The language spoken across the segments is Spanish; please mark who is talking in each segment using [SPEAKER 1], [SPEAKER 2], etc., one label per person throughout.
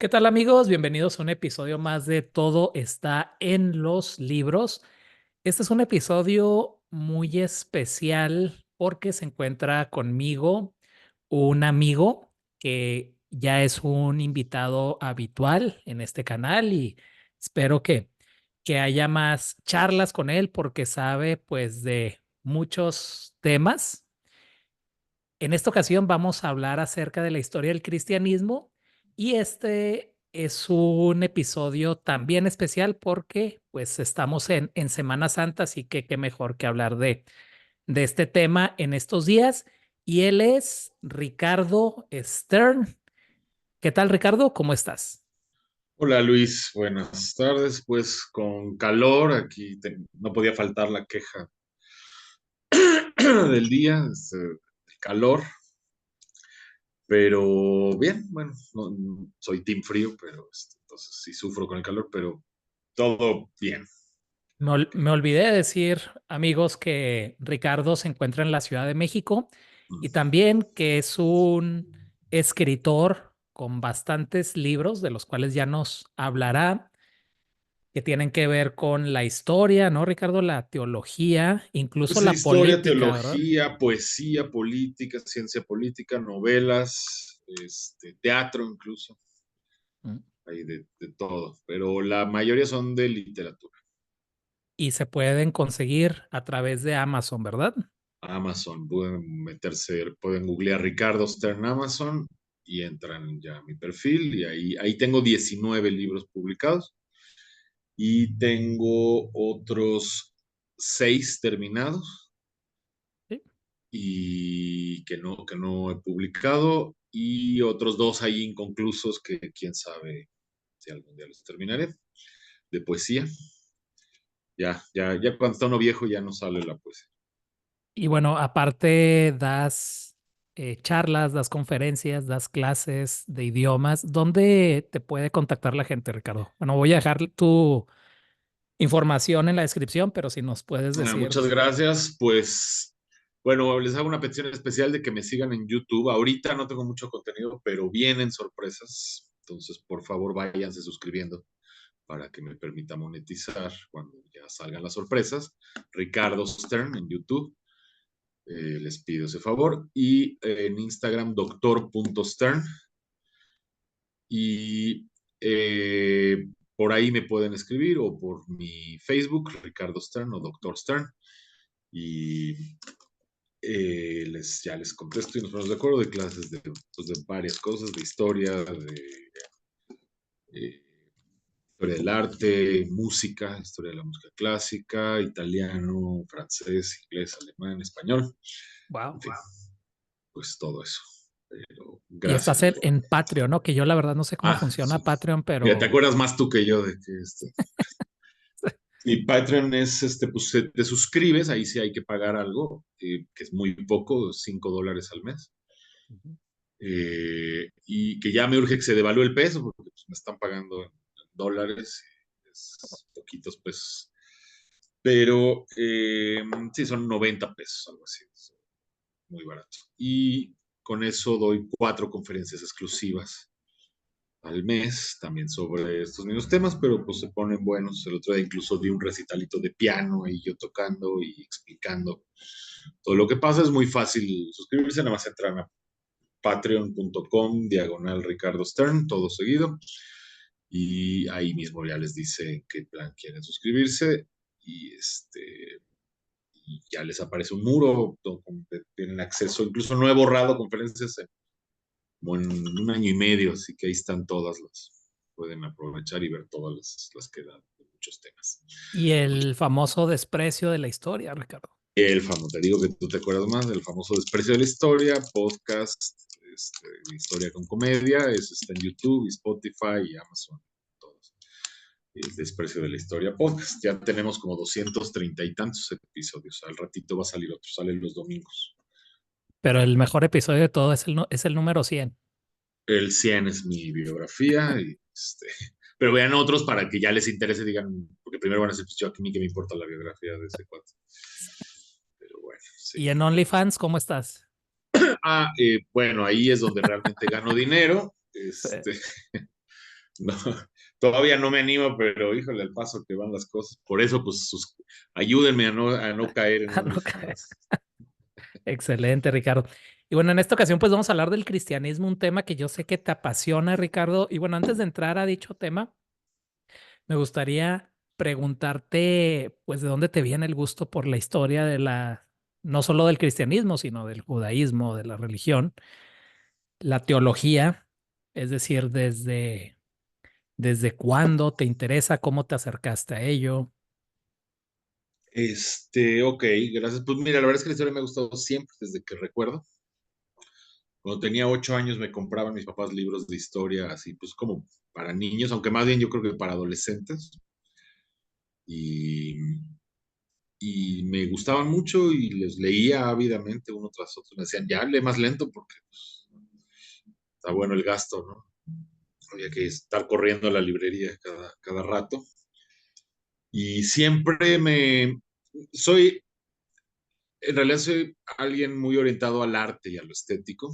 [SPEAKER 1] ¿Qué tal amigos? Bienvenidos a un episodio más de Todo está en los libros. Este es un episodio muy especial porque se encuentra conmigo un amigo que ya es un invitado habitual en este canal y espero que haya más charlas con él porque sabe pues de muchos temas. En esta ocasión vamos a hablar acerca de la historia del cristianismo y este es un episodio también especial porque pues estamos en Semana Santa, así que qué mejor que hablar de este tema en estos días. Y él es Ricardo Stern. ¿Qué tal, Ricardo? ¿Cómo estás?
[SPEAKER 2] Hola Luis, buenas tardes. Pues con calor, no podía faltar la queja del día, el calor, pero bien, bueno, soy team frío, pero entonces sí sufro con el calor, pero todo bien.
[SPEAKER 1] Me olvidé de decir, amigos, que Ricardo se encuentra en la Ciudad de México y también que es un escritor con bastantes libros, de los cuales ya nos hablará, que tienen que ver con la historia, ¿no, Ricardo? La teología, incluso
[SPEAKER 2] Pues
[SPEAKER 1] la
[SPEAKER 2] historia,
[SPEAKER 1] política, ¿verdad?
[SPEAKER 2] teología, poesía, política, ciencia política, novelas, teatro incluso,
[SPEAKER 1] Mm.
[SPEAKER 2] hay de todo, pero la mayoría son de literatura.
[SPEAKER 1] Y se pueden conseguir a través de Amazon, ¿verdad?
[SPEAKER 2] Amazon, pueden googlear Ricardo Stern Amazon y entran ya a mi perfil y ahí tengo 19 libros publicados y tengo otros 6 terminados
[SPEAKER 1] Sí.
[SPEAKER 2] y que no he publicado y otros 2 ahí inconclusos que quién sabe si algún día los terminaré, de poesía. Ya cuando está uno viejo ya no sale la poesía.
[SPEAKER 1] Y bueno, aparte das charlas, das conferencias, das clases de idiomas. ¿Dónde te puede contactar la gente, Ricardo? Bueno, voy a dejar tu información en la descripción, pero si nos puedes decir.
[SPEAKER 2] Muchas gracias. Pues, bueno, les hago una petición especial de que me sigan en YouTube. Ahorita no tengo mucho contenido, pero vienen sorpresas. Entonces, por favor, váyanse suscribiendo para que me permita monetizar cuando ya salgan las sorpresas. Ricardo Stern en YouTube. Les pido ese favor. Y en Instagram, doctor.stern. Y por ahí me pueden escribir o por mi Facebook, Ricardo Stern o Doctor Stern. Y ya les contesto y nos ponemos de acuerdo de clases de varias cosas, de eh, historia del arte, música, historia de la música clásica, italiano, francés, inglés, alemán, español,
[SPEAKER 1] Wow.
[SPEAKER 2] en fin, pues todo eso. Pero
[SPEAKER 1] Y estás
[SPEAKER 2] gracias por...
[SPEAKER 1] en Patreon, ¿no? Que yo la verdad no sé cómo
[SPEAKER 2] Sí.
[SPEAKER 1] funciona Patreon,
[SPEAKER 2] Mira, te
[SPEAKER 1] pero
[SPEAKER 2] acuerdas más tú que yo de que mi Patreon es, pues te suscribes, ahí sí hay que pagar algo, que es muy poco, $5 al mes. Y que ya me urge que se devalúe el peso, porque pues, me están pagando en dólares, es poquitos pesos. Pero sí, son 90 pesos, algo así, es muy barato. Y con eso doy 4 conferencias exclusivas al mes, también sobre estos mismos temas, pero pues se ponen buenos. El otro día incluso di un recitalito de piano y yo tocando y explicando todo lo que pasa. Es muy fácil suscribirse, nada más entran a patreon.com/ Ricardo Stern, todo seguido. Y ahí mismo ya les dice en qué plan quieren suscribirse. Y y ya les aparece un muro donde tienen acceso, incluso no he borrado conferencias como en un año y medio, así que ahí están todas pueden aprovechar y ver todas las que dan de muchos temas.
[SPEAKER 1] y el famoso desprecio de la historia, Ricardo.
[SPEAKER 2] El famoso, te digo que tú te acuerdas más del famoso Desprecio de la Historia, podcast, Historia con Comedia, eso está en YouTube, y Spotify y Amazon, todos. El Desprecio de la Historia podcast. Ya tenemos como 230 y tantos episodios. Al ratito va a salir otro, sale los domingos.
[SPEAKER 1] Pero el mejor episodio de todo es es el número 100.
[SPEAKER 2] El 100 es mi biografía, pero vean otros para que ya les interese, digan, porque primero van a decir, pues yo a mí que me importa la biografía de ese cuate. Pero bueno, sí.
[SPEAKER 1] Y en OnlyFans, ¿cómo estás?
[SPEAKER 2] Bueno, ahí es donde realmente gano dinero.
[SPEAKER 1] Sí.
[SPEAKER 2] No, todavía no me animo, pero híjole, al paso que van las cosas. Por eso, pues, ayúdenme a no caer en
[SPEAKER 1] Ah,
[SPEAKER 2] uno de
[SPEAKER 1] no
[SPEAKER 2] esos
[SPEAKER 1] cae.
[SPEAKER 2] más.
[SPEAKER 1] Excelente, Ricardo. Y bueno, en esta ocasión pues vamos a hablar del cristianismo, un tema que yo sé que te apasiona, Ricardo. Y bueno, antes de entrar a dicho tema, me gustaría preguntarte pues de dónde te viene el gusto por la historia de no solo del cristianismo, sino del judaísmo, de la religión, la teología, es decir, desde cuándo te interesa, cómo te acercaste a ello.
[SPEAKER 2] Ok, gracias. Pues mira, la verdad es que la historia me ha gustado siempre, desde que recuerdo. Cuando tenía 8 años me compraban mis papás libros de historia, así pues como para niños, aunque más bien yo creo que para adolescentes. Y, y me gustaban mucho y les leía ávidamente uno tras otro. Me decían, ya lee más lento porque pues, está bueno el gasto, ¿no? Había que estar corriendo a la librería cada rato. Y siempre soy, en realidad soy alguien muy orientado al arte y a lo estético.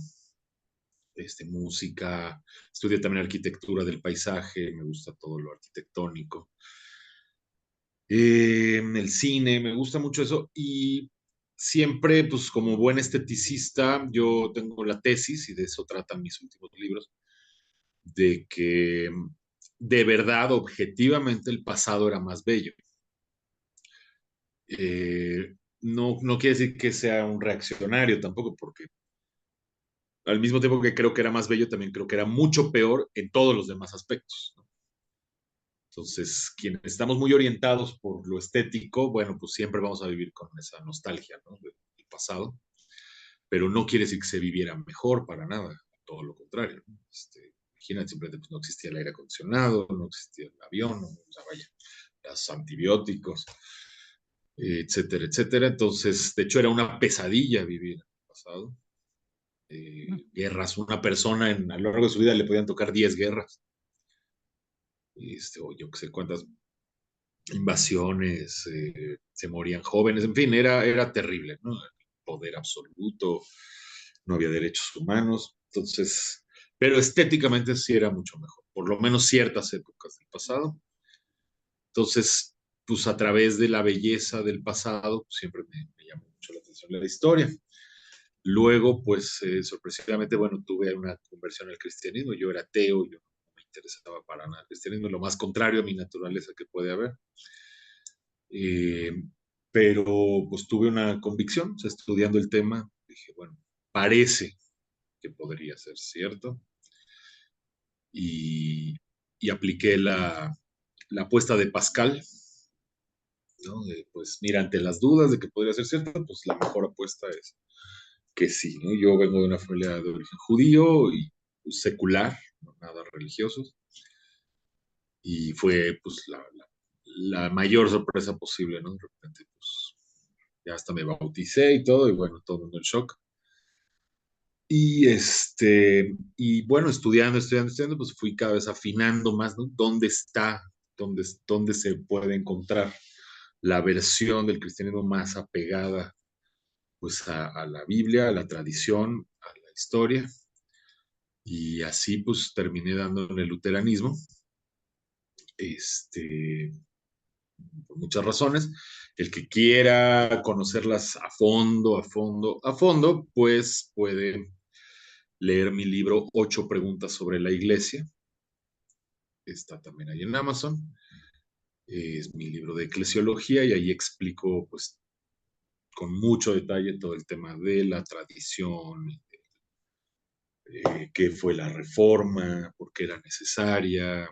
[SPEAKER 2] Música, estudié también arquitectura del paisaje, me gusta todo lo arquitectónico. El cine, me gusta mucho eso. Y siempre, pues como buen esteticista, yo tengo la tesis, y de eso tratan mis últimos libros, de que de verdad, objetivamente, el pasado era más bello. No quiere decir que sea un reaccionario tampoco, porque al mismo tiempo que creo que era más bello, también creo que era mucho peor en todos los demás aspectos, ¿no? Entonces, quienes estamos muy orientados por lo estético, bueno, pues siempre vamos a vivir con esa nostalgia, ¿no? Del pasado, pero no quiere decir que se viviera mejor para nada, todo lo contrario, ¿no? Imagínate, simplemente pues, no existía el aire acondicionado, no existía el avión, ¿no? O sea, vaya, los antibióticos, etcétera, etcétera. Entonces, de hecho, era una pesadilla vivir en el pasado. Guerras, una persona a lo largo de su vida le podían tocar 10 guerras, o yo que sé cuántas invasiones, se morían jóvenes, en fin, era terrible, ¿no? Poder absoluto, no había derechos humanos, entonces, pero estéticamente sí era mucho mejor, por lo menos ciertas épocas del pasado. Entonces, pues a través de la belleza del pasado, pues, siempre me llamó mucho la atención la historia. Luego, pues sorpresivamente, bueno, tuve una conversión al cristianismo, yo era ateo, yo no me interesaba para nada el cristianismo, lo más contrario a mi naturaleza que puede haber. Eh, pero pues tuve una convicción, o sea, estudiando el tema, dije, bueno, parece que podría ser cierto, y, y apliqué la apuesta de Pascal, ¿no? Pues mira, ante las dudas de que podría ser cierto, pues la mejor apuesta es que sí, ¿no? Yo vengo de una familia de origen judío y pues, secular, no nada religiosos, y fue pues la mayor sorpresa posible, ¿no? De repente, pues ya hasta me bauticé y todo, y bueno, todo el mundo en shock. Y bueno, estudiando, pues fui cada vez afinando más, ¿no? ¿Dónde está, dónde se puede encontrar la versión del cristianismo más apegada, pues, a la Biblia, a la tradición, a la historia? Y así, pues, terminé dando en el luteranismo, este, por muchas razones. El que quiera conocerlas a fondo, a fondo, a fondo, pues puede leer mi libro Ocho preguntas sobre la iglesia. Está también ahí en Amazon. Es mi libro de eclesiología y ahí explico, pues, con mucho detalle todo el tema de la tradición, qué fue la reforma, por qué era necesaria,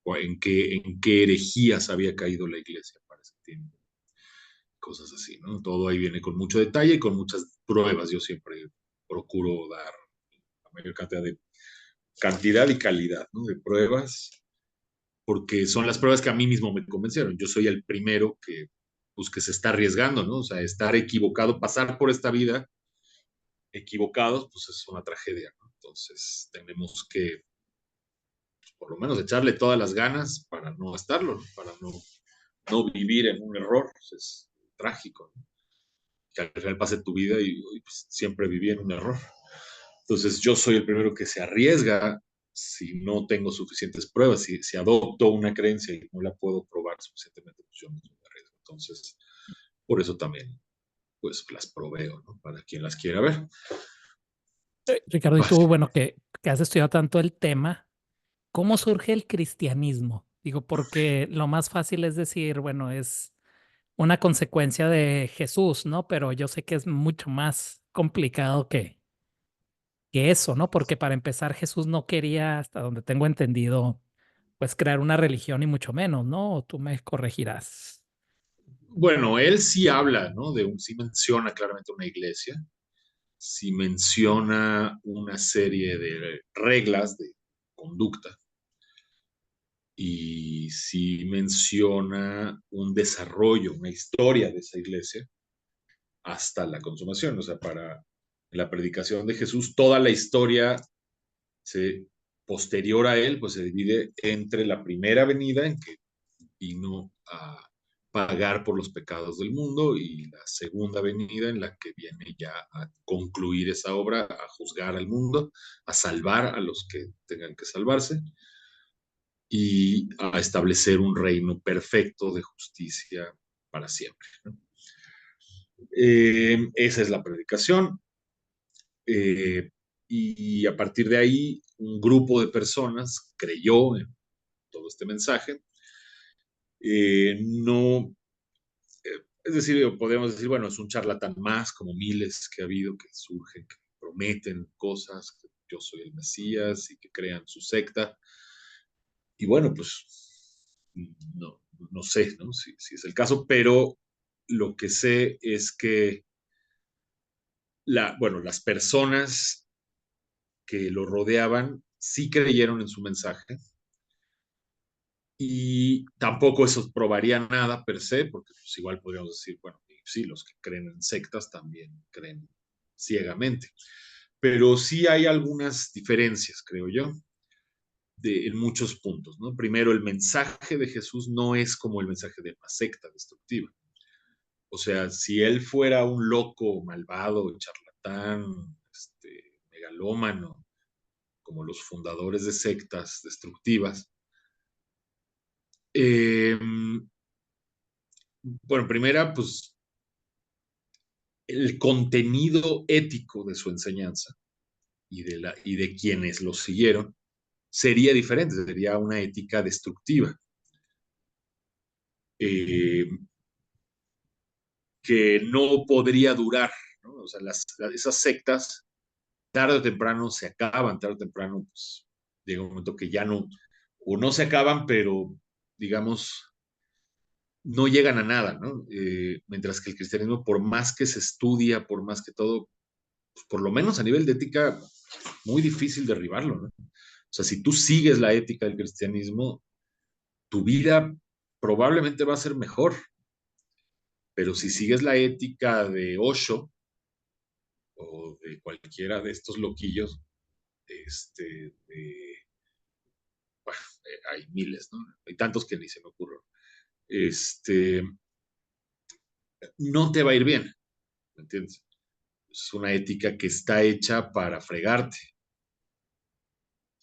[SPEAKER 2] en qué herejías había caído la iglesia para ese tiempo, cosas así, ¿no? Todo ahí viene con mucho detalle y con muchas pruebas. Yo siempre procuro dar la mayor cantidad y calidad, ¿no? De pruebas, porque son las pruebas que a mí mismo me convencieron. Yo soy el primero pues, que se está arriesgando, ¿no? O sea, estar equivocado, pasar por esta vida equivocados, pues es una tragedia, ¿no? Entonces, tenemos que, por lo menos, echarle todas las ganas para no estarlo, ¿no? Para no vivir en un error, pues es trágico, ¿no? Que al final pase tu vida y pues, siempre viví en un error. Entonces, yo soy el primero que se arriesga si no tengo suficientes pruebas, si adopto una creencia y no la puedo probar suficientemente, pues yo mismo me arriesgo. Entonces, por eso también, pues las proveo, ¿no? Para quien las quiera ver.
[SPEAKER 1] Ricardo, y tú, bueno,
[SPEAKER 2] Básicamente.
[SPEAKER 1] que has estudiado tanto el tema, ¿cómo surge el cristianismo? Digo, porque lo más fácil es decir, bueno, es una consecuencia de Jesús, ¿no? Pero yo sé que es mucho más complicado que eso, ¿no? Porque para empezar, Jesús no quería, hasta donde tengo entendido, pues crear una religión y mucho menos, ¿no? O tú me corregirás.
[SPEAKER 2] Bueno, él sí habla, ¿no? Sí menciona claramente una iglesia, sí menciona una serie de reglas de conducta y sí menciona un desarrollo, una historia de esa iglesia hasta la consumación. O sea, para la predicación de Jesús, toda la historia posterior a él, pues se divide entre la primera venida en que vino a pagar por los pecados del mundo y la segunda venida en la que viene ya a concluir esa obra, a juzgar al mundo, a salvar a los que tengan que salvarse y a establecer un reino perfecto de justicia para siempre, ¿no? Esa es la predicación. Eh, y a partir de ahí, un grupo de personas creyó en todo este mensaje. No, es decir, podemos decir, bueno, es un charlatán más, como miles que ha habido, que surgen, que prometen cosas, que yo soy el Mesías y que crean su secta. Y bueno, pues no, no sé, ¿no? Si es el caso, pero lo que sé es que bueno, las personas que lo rodeaban sí creyeron en su mensaje y tampoco eso probaría nada per se, porque pues igual podríamos decir, bueno, sí, los que creen en sectas también creen ciegamente, pero sí hay algunas diferencias, creo yo, en muchos puntos, ¿no? Primero, el mensaje de Jesús no es como el mensaje de una secta destructiva. O sea, si él fuera un loco, malvado, charlatán, megalómano, como los fundadores de sectas destructivas, eh, bueno, primera, pues el contenido ético de su enseñanza y de quienes lo siguieron sería diferente, sería una ética destructiva, eh, que no podría durar, ¿no? O sea, esas sectas tarde o temprano se acaban, tarde o temprano pues, llega un momento que ya no, o no se acaban, pero digamos, no llegan a nada, ¿no? Mientras que el cristianismo, por más que se estudia, por más que todo, pues, por lo menos a nivel de ética, muy difícil derribarlo, ¿no? O sea, si tú sigues la ética del cristianismo, tu vida probablemente va a ser mejor, pero si sigues la ética de Osho o de cualquiera de estos loquillos, bueno, hay miles, ¿no? Hay tantos que ni se me ocurren. Este, no te va a ir bien, ¿me entiendes? Es una ética que está hecha para fregarte.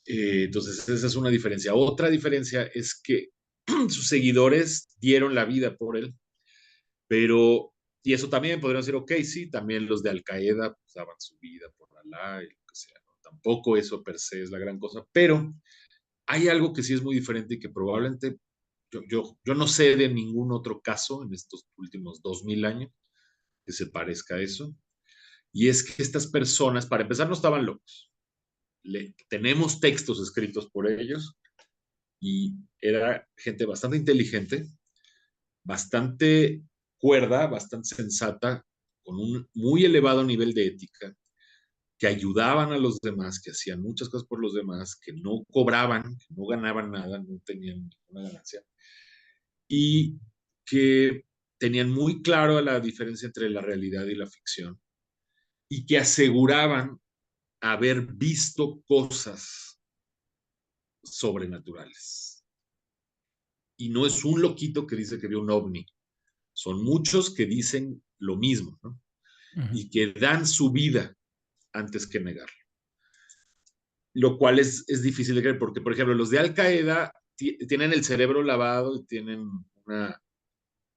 [SPEAKER 2] Entonces, esa es una diferencia. Otra diferencia es que sus seguidores dieron la vida por él, pero, y eso también podrían decir, ok, sí, también los de Al Qaeda pues, daban su vida por Alá y lo que sea, ¿no? Tampoco eso per se es la gran cosa, pero hay algo que sí es muy diferente y que probablemente yo no sé de ningún otro caso en estos últimos 2000 años que se parezca a eso, y es que estas personas, para empezar, no estaban locos. Tenemos textos escritos por ellos y era gente bastante inteligente, bastante cuerda, bastante sensata, con un muy elevado nivel de ética, que ayudaban a los demás, que hacían muchas cosas por los demás, que no cobraban, que no ganaban nada, no tenían ninguna ganancia, y que tenían muy claro la diferencia entre la realidad y la ficción, y que aseguraban haber visto cosas sobrenaturales. Y no es un loquito que dice que vio un ovni, son muchos que dicen lo mismo, ¿no?
[SPEAKER 1] Ujú.
[SPEAKER 2] Y que dan su vida antes que negarlo. lo cual es difícil de creer, porque, por ejemplo, los de Al Qaeda tienen el cerebro lavado y tienen una,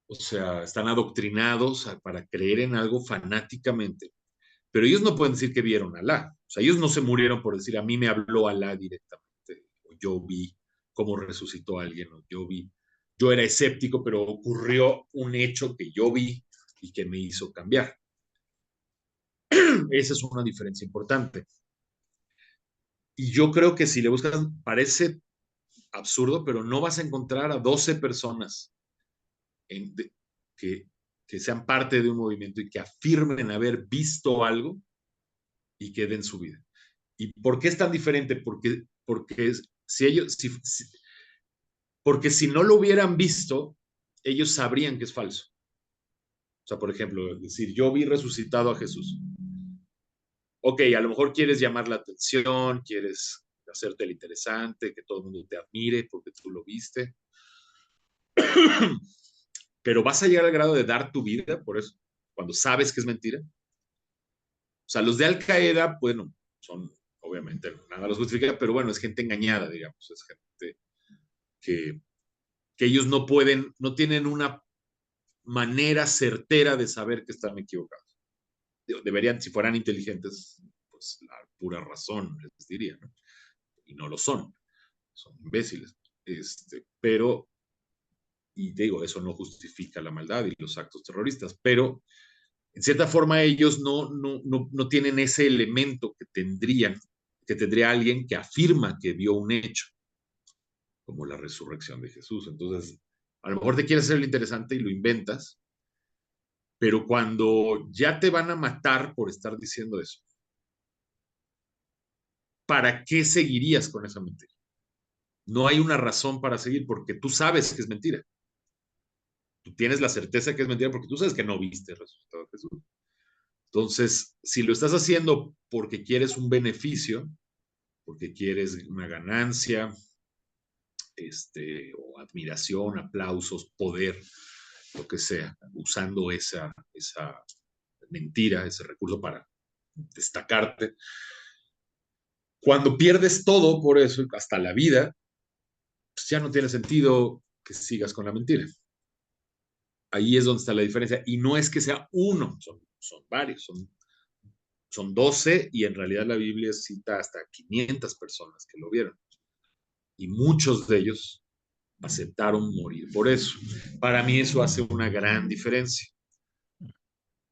[SPEAKER 2] o sea, están adoctrinados para creer en algo fanáticamente, pero ellos no pueden decir que vieron a Alá. O sea, ellos no se murieron por decir, a mí me habló Alá directamente, o yo vi cómo resucitó a alguien, o yo era escéptico, pero ocurrió un hecho que yo vi y que me hizo cambiar. Esa es una diferencia importante. Y yo creo que si le buscas, parece absurdo, pero no vas a encontrar a 12 personas en, que, que sean parte de un movimiento y que afirmen haber visto algo y que den su vida. ¿Y por qué es tan diferente? Porque si ellos, porque si no lo hubieran visto, ellos sabrían que es falso. O sea, por ejemplo, decir, yo vi resucitado a Jesús. Ok, a lo mejor quieres llamar la atención, quieres hacerte el interesante, que todo el mundo te admire porque tú lo viste, pero vas a llegar al grado de dar tu vida por eso, cuando sabes que es mentira. O sea, los de Al Qaeda, bueno, son, obviamente, nada los justifica, pero bueno, es gente engañada, digamos, es gente que, que ellos no pueden, no tienen una manera certera de saber que están equivocados. Deberían, si fueran inteligentes, pues la pura razón les diría, ¿no? Y no lo son imbéciles. Pero, y te digo, eso no justifica la maldad y los actos terroristas, pero en cierta forma ellos no tienen ese elemento que tendría alguien que afirma que vio un hecho, como la resurrección de Jesús. Entonces, a lo mejor te quieres hacer lo interesante y lo inventas, pero cuando ya te van a matar por estar diciendo eso, ¿para qué seguirías con esa mentira? No hay una razón para seguir porque tú sabes que es mentira. Tú tienes la certeza que es mentira porque tú sabes que no viste el resultado de Jesús. Entonces, si lo estás haciendo porque quieres un beneficio, porque quieres una ganancia, o admiración, aplausos, poder, lo que sea, usando esa mentira, ese recurso para destacarte. Cuando pierdes todo por eso, hasta la vida, pues ya no tiene sentido que sigas con la mentira. Ahí es donde está la diferencia. Y no es que sea uno, son varios, son 12 y en realidad la Biblia cita hasta 500 personas que lo vieron. Y muchos de ellos aceptaron morir por eso. Para mí eso hace una gran diferencia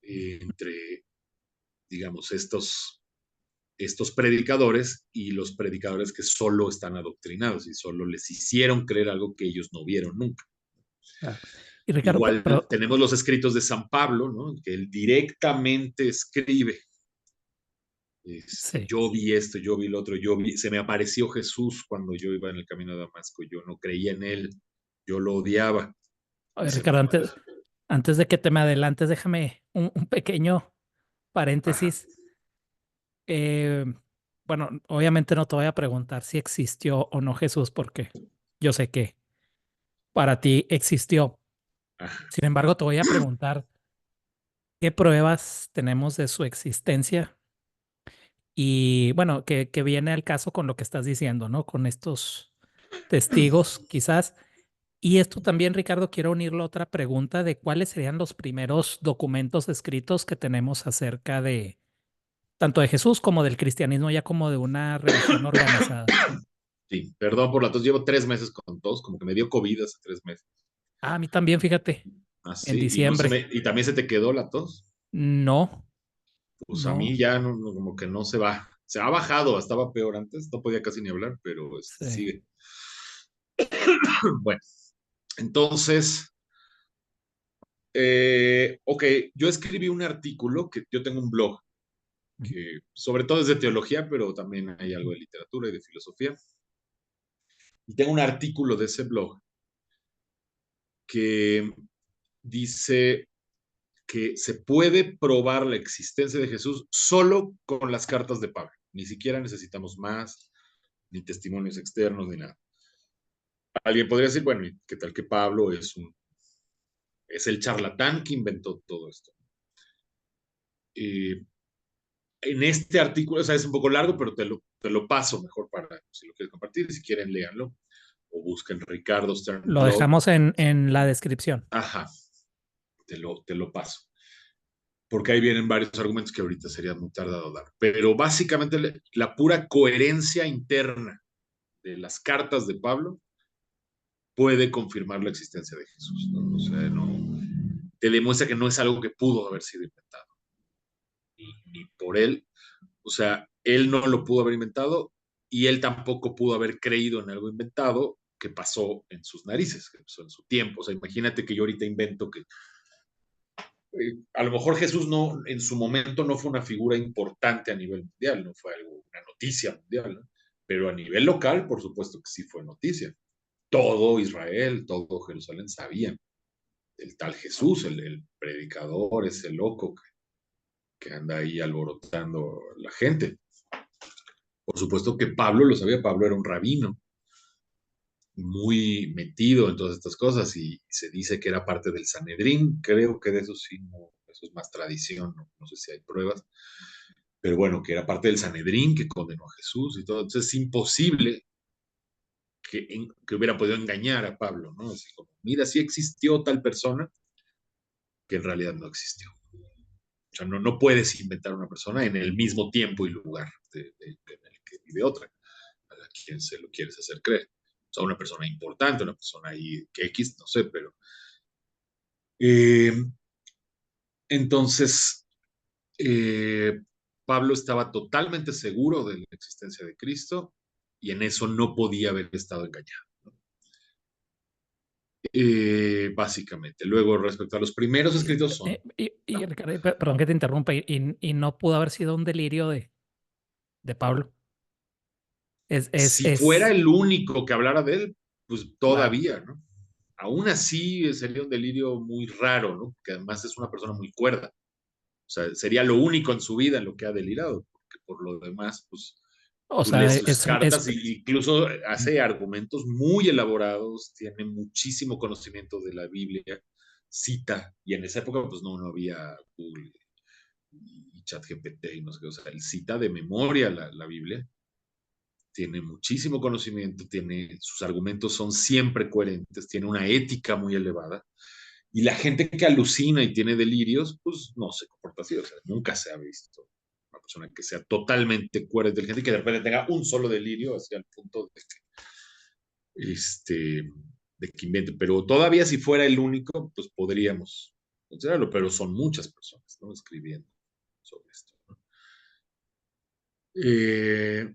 [SPEAKER 2] entre, digamos, estos predicadores y los predicadores que solo están adoctrinados y solo les hicieron creer algo que ellos no vieron nunca.
[SPEAKER 1] Claro. Y Ricardo,
[SPEAKER 2] Igual tenemos los escritos de San Pablo, ¿no? Que él directamente escribe.
[SPEAKER 1] sí.
[SPEAKER 2] Yo vi esto, yo vi lo otro, se me apareció Jesús cuando yo iba en el camino de Damasco, yo no creía en él, yo lo odiaba y
[SPEAKER 1] Oye,
[SPEAKER 2] se me
[SPEAKER 1] Ricardo,
[SPEAKER 2] apareció.
[SPEAKER 1] antes de que te me adelantes, déjame un pequeño
[SPEAKER 2] Ajá.
[SPEAKER 1] paréntesis. Eh, bueno, obviamente no te voy a preguntar si existió o no Jesús, porque yo sé que para ti existió.
[SPEAKER 2] Ajá.
[SPEAKER 1] Sin embargo, te voy a preguntar qué pruebas tenemos de su existencia y bueno, que viene al caso con lo que estás diciendo, ¿no? Con estos testigos, quizás. Y esto también, Ricardo, quiero unirlo a otra pregunta de cuáles serían los primeros documentos escritos que tenemos acerca de tanto de Jesús como del cristianismo, ya como de una religión organizada.
[SPEAKER 2] Sí, perdón por la tos, llevo 3 meses con tos, como que me dio COVID hace 3 meses.
[SPEAKER 1] Ah, a mí también, fíjate,
[SPEAKER 2] Ah,
[SPEAKER 1] en
[SPEAKER 2] sí, y no se
[SPEAKER 1] diciembre.
[SPEAKER 2] y también se te quedó la tos.
[SPEAKER 1] No,
[SPEAKER 2] Pues a
[SPEAKER 1] no,
[SPEAKER 2] mí ya como que no se va. Se ha bajado, estaba peor antes, no podía casi ni hablar, pero
[SPEAKER 1] sí.
[SPEAKER 2] sigue. Bueno, entonces, ok, yo escribí un artículo, que yo tengo un blog, que sobre todo es de teología, pero también hay algo de literatura y de filosofía. Y tengo un artículo de ese blog que dice que se puede probar la existencia de Jesús solo con las cartas de Pablo. Ni siquiera necesitamos más, ni testimonios externos, ni nada. Alguien podría decir, bueno, ¿qué tal que Pablo es el charlatán que inventó todo esto? Eh, en este artículo, o sea, es un poco largo, pero te lo paso mejor para, si lo quieres compartir, si quieren, léanlo, o busquen Ricardo
[SPEAKER 1] Lo
[SPEAKER 2] Sternblad.
[SPEAKER 1] dejamos en la descripción.
[SPEAKER 2] Ajá, te lo paso. Porque ahí vienen varios argumentos que ahorita sería muy tardado dar. Pero básicamente la pura coherencia interna de las cartas de Pablo puede confirmar la existencia de Jesús, ¿no? O sea, no, te demuestra que no es algo que pudo haber sido inventado, ni por él. O sea, él no lo pudo haber inventado y él tampoco pudo haber creído en algo inventado que pasó en sus narices, que pasó en su tiempo. O sea, imagínate que yo ahorita invento que a lo mejor Jesús no, en su momento no fue una figura importante a nivel mundial, no fue algo, una noticia mundial, ¿no? Pero a nivel local, por supuesto que sí fue noticia. Todo Israel, todo Jerusalén sabían el tal Jesús, el predicador, ese loco que anda ahí alborotando la gente. Por supuesto que Pablo lo sabía, Pablo era un rabino muy metido en todas estas cosas y se dice que era parte del Sanedrín, creo que de eso sí, no, eso es más tradición, no sé si hay pruebas, pero bueno, que era parte del Sanedrín que condenó a Jesús y todo, entonces es imposible que hubiera podido engañar a Pablo, ¿no? Así como, mira, sí existió tal persona que en realidad no existió. O sea, no puedes inventar una persona en el mismo tiempo y lugar en el que vive otra, a quien se lo quieres hacer creer. O sea, una persona importante, una persona ahí que X, no sé, pero eh, entonces eh, Pablo estaba totalmente seguro de la existencia de Cristo y en eso no podía haber estado engañado. Básicamente. Luego, respecto a los primeros escritos son,
[SPEAKER 1] Ricardo, perdón que te interrumpa, y no pudo haber sido un delirio de Pablo.
[SPEAKER 2] si fuera
[SPEAKER 1] Es
[SPEAKER 2] el único que hablara de él, pues
[SPEAKER 1] claro.
[SPEAKER 2] todavía, ¿no? Aún así sería un delirio muy raro, ¿no? Que además es una persona muy cuerda. O sea, sería lo único en su vida en lo que ha delirado, porque por lo demás, pues
[SPEAKER 1] O
[SPEAKER 2] tú
[SPEAKER 1] sea,
[SPEAKER 2] lees sus cartas y incluso hace argumentos muy elaborados, tiene muchísimo conocimiento de la Biblia, cita, y en esa época pues no había Google y ChatGPT y no sé qué, o sea, él cita de memoria la Biblia, tiene muchísimo conocimiento, sus argumentos son siempre coherentes, tiene una ética muy elevada, y la gente que alucina y tiene delirios, pues no se comporta así, o sea, nunca se ha visto una persona que sea totalmente cuerda, inteligente y que de repente tenga un solo delirio hacia el punto de que invente. Pero todavía si fuera el único, pues podríamos considerarlo, pero son muchas personas, ¿no? Escribiendo sobre esto, ¿no? Eh,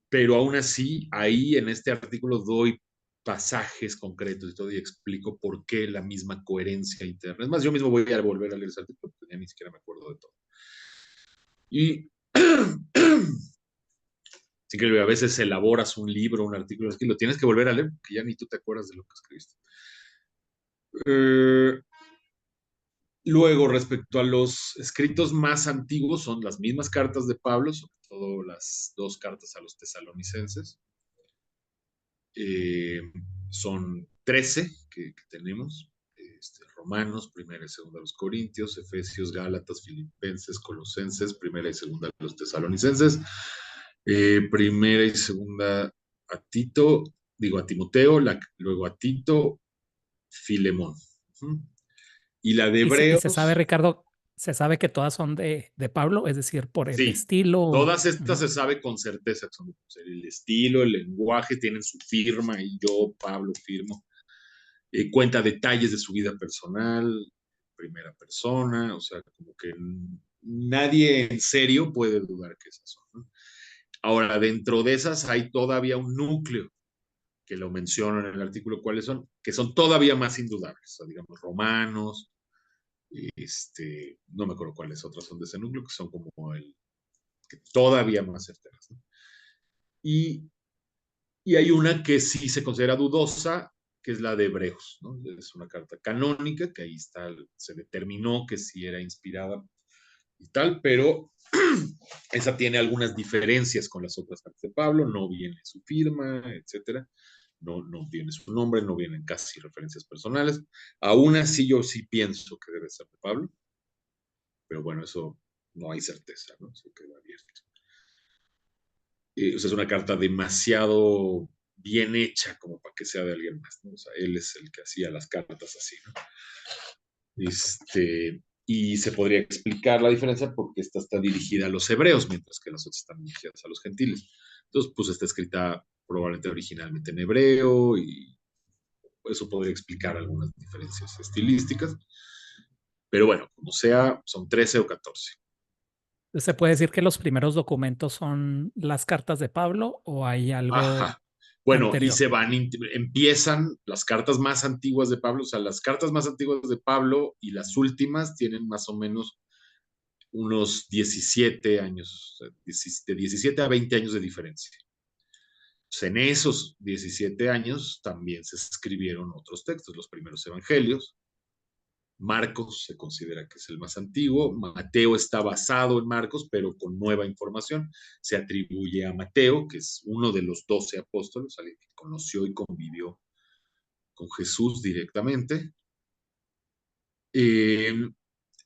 [SPEAKER 2] pero aún así, ahí en este artículo doy pasajes concretos y todo y explico por qué la misma coherencia interna. Es más, yo mismo voy a volver a leer ese artículo porque ya ni siquiera me acuerdo de todo. Y sí que a veces elaboras un libro, un artículo, es que lo tienes que volver a leer porque ya ni tú te acuerdas de lo que escribiste. Eh, Luego, respecto a los escritos más antiguos, son las mismas cartas de Pablo, sobre todo las dos cartas a los tesalonicenses. Eh, Son 13 que tenemos. Romanos, primera y segunda de los Corintios, Efesios, Gálatas, Filipenses, Colosenses, primera y segunda de los Tesalonicenses, primera y segunda a Tito, digo a Timoteo, luego a Tito, Filemón. Uh-huh. Y la de
[SPEAKER 1] y se sabe,
[SPEAKER 2] Hebreos,
[SPEAKER 1] Ricardo, se sabe que todas son de Pablo, es decir, por el
[SPEAKER 2] sí,
[SPEAKER 1] estilo.
[SPEAKER 2] todas estas
[SPEAKER 1] Ujú.
[SPEAKER 2] se sabe con certeza que son el estilo, el lenguaje, tienen su firma y yo, Pablo, firmo. Cuenta detalles de su vida personal, primera persona, o sea, como que nadie en serio puede dudar que esas son, ¿no? Ahora, dentro de esas hay todavía un núcleo que lo menciono en el artículo cuáles son, que son todavía más indudables, o sea, digamos, romanos, no me acuerdo cuáles otras son de ese núcleo, que son como que todavía más certeras, ¿no? Y, y hay una que sí se considera dudosa, que es la de Hebreos, ¿no? Es una carta canónica, que ahí está, se determinó que sí era inspirada y tal, pero esa tiene algunas diferencias con las otras cartas de Pablo, no viene su firma, etcétera, no viene su nombre, no vienen casi referencias personales. Aún así, yo sí pienso que debe ser de Pablo, pero bueno, eso no hay certeza, ¿no? Se queda abierto. O sea, es una carta demasiado bien hecha como para que sea de alguien más, ¿no? O sea, él es el que hacía las cartas así, ¿no? Y se podría explicar la diferencia porque esta está dirigida a los hebreos, mientras que las otras están dirigidas a los gentiles. Entonces, pues está escrita probablemente originalmente en hebreo y eso podría explicar algunas diferencias estilísticas. Pero bueno, como sea, son 13 o 14.
[SPEAKER 1] ¿Se puede decir que los primeros documentos son las cartas de Pablo o hay algo
[SPEAKER 2] Ajá. Bueno, y
[SPEAKER 1] anterior?
[SPEAKER 2] empiezan las cartas más antiguas de Pablo, o sea, las cartas más antiguas de Pablo y las últimas tienen más o menos unos 17 años, de 17 a 20 años de diferencia. Entonces, en esos 17 años también se escribieron otros textos, los primeros evangelios. Marcos se considera que es el más antiguo. Mateo está basado en Marcos, pero con nueva información. Se atribuye a Mateo, que es uno de los 12 apóstoles, alguien que conoció y convivió con Jesús directamente. Eh,